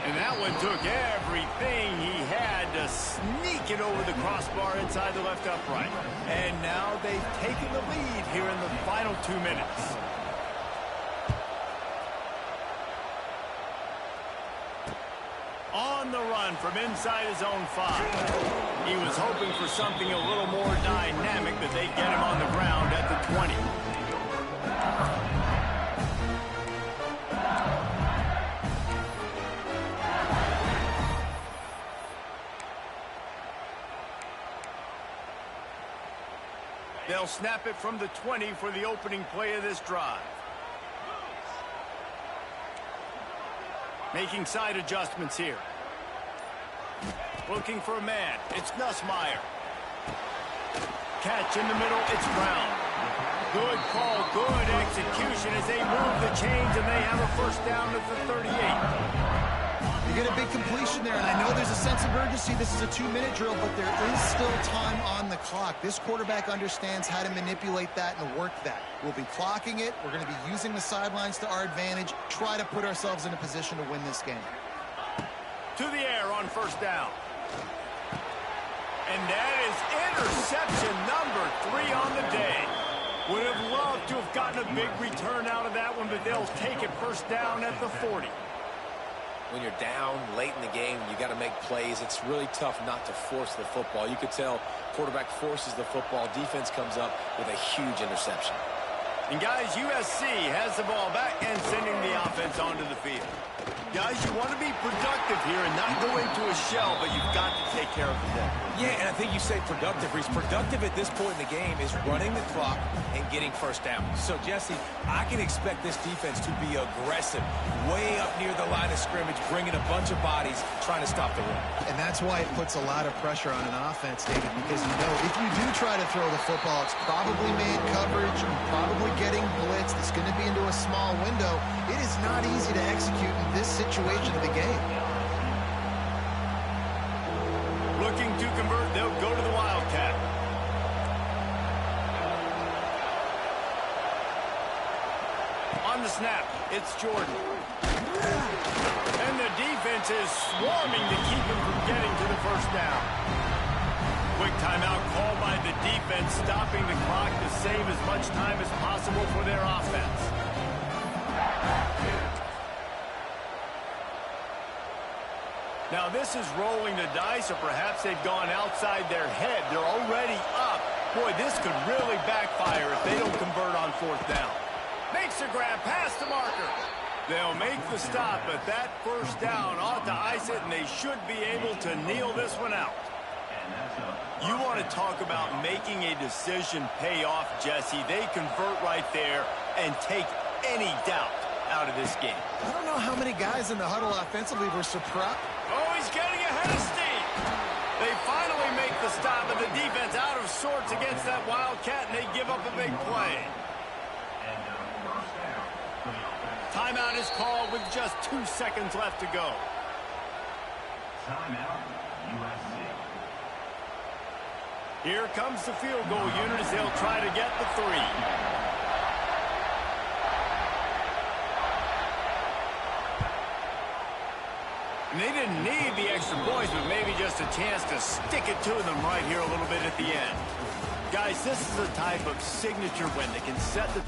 Speaker 1: And that one took everything he had to sneak it over the crossbar inside the left upright. And now they've taken the lead here in the final 2 minutes. On the run from inside his own 5. He was hoping for something a little more dynamic, but they get him on the ground at the 20. They'll snap it from the 20 for the opening play of this drive. Making side adjustments here. Looking for a man. It's Nussmeier. Catch in the middle. It's Brown. Good call. Good execution as they move the chains, and they have a first down at the 38.
Speaker 2: You get a big completion there, and I know there's a sense of urgency. This is a 2-minute drill, but there is still time on the clock. This quarterback understands how to manipulate that and work that. We'll be clocking it. We're going to be using the sidelines to our advantage. Try to put ourselves in a position to win this game.
Speaker 1: To the air on first down. And that is interception number 3 on the day. Would have loved to have gotten a big return out of that one, but they'll take it first down at the 40.
Speaker 3: When you're down late in the game, you got to make plays. It's really tough not to force the football. You could tell quarterback forces the football. Defense comes up with a huge interception.
Speaker 1: And guys, USC has the ball back and sending the offense onto the field. Guys, you want to be productive here and not go into a shell, but you've got to take care of the ball.
Speaker 4: Yeah, and I think you say productive. Reese, productive at this point in the game is running the clock and getting first down. So, Jesse, I can expect this defense to be aggressive, way up near the line of scrimmage, bringing a bunch of bodies, trying to stop the run.
Speaker 2: And that's why it puts a lot of pressure on an offense, David, because you know if you do try to throw the football, it's probably man coverage, probably getting blitzed. It's going to be into a small window. It is not easy to execute in this situation of the game.
Speaker 1: Looking to convert, they'll go to the Wildcat. On the snap, it's Jordan. And the defense is swarming to keep him from getting to the first down. Quick timeout called by the defense, stopping the clock to save as much time as possible for their offense. Now this is rolling the dice, or perhaps they've gone outside their head. They're already up. Boy, this could really backfire if they don't convert on fourth down. Makes a grab past the marker. They'll make the stop, but that first down ought to ice it, and they should be able to kneel this one out. You want to talk about making a decision pay off, Jesse. They convert right there and take any doubt out of this game.
Speaker 2: I don't know how many guys in the huddle offensively were surprised.
Speaker 1: Oh, he's getting ahead of steam. They finally make the stop, but the defense out of sorts against that Wildcat, and they give up a big play. Timeout is called with just 2 seconds left to go.
Speaker 5: Timeout, USC.
Speaker 1: Here comes the field goal unit as they'll try to get the 3. And they didn't need the extra points, but maybe just a chance to stick it to them right here a little bit at the end. Guys, this is a type of signature win that can set the...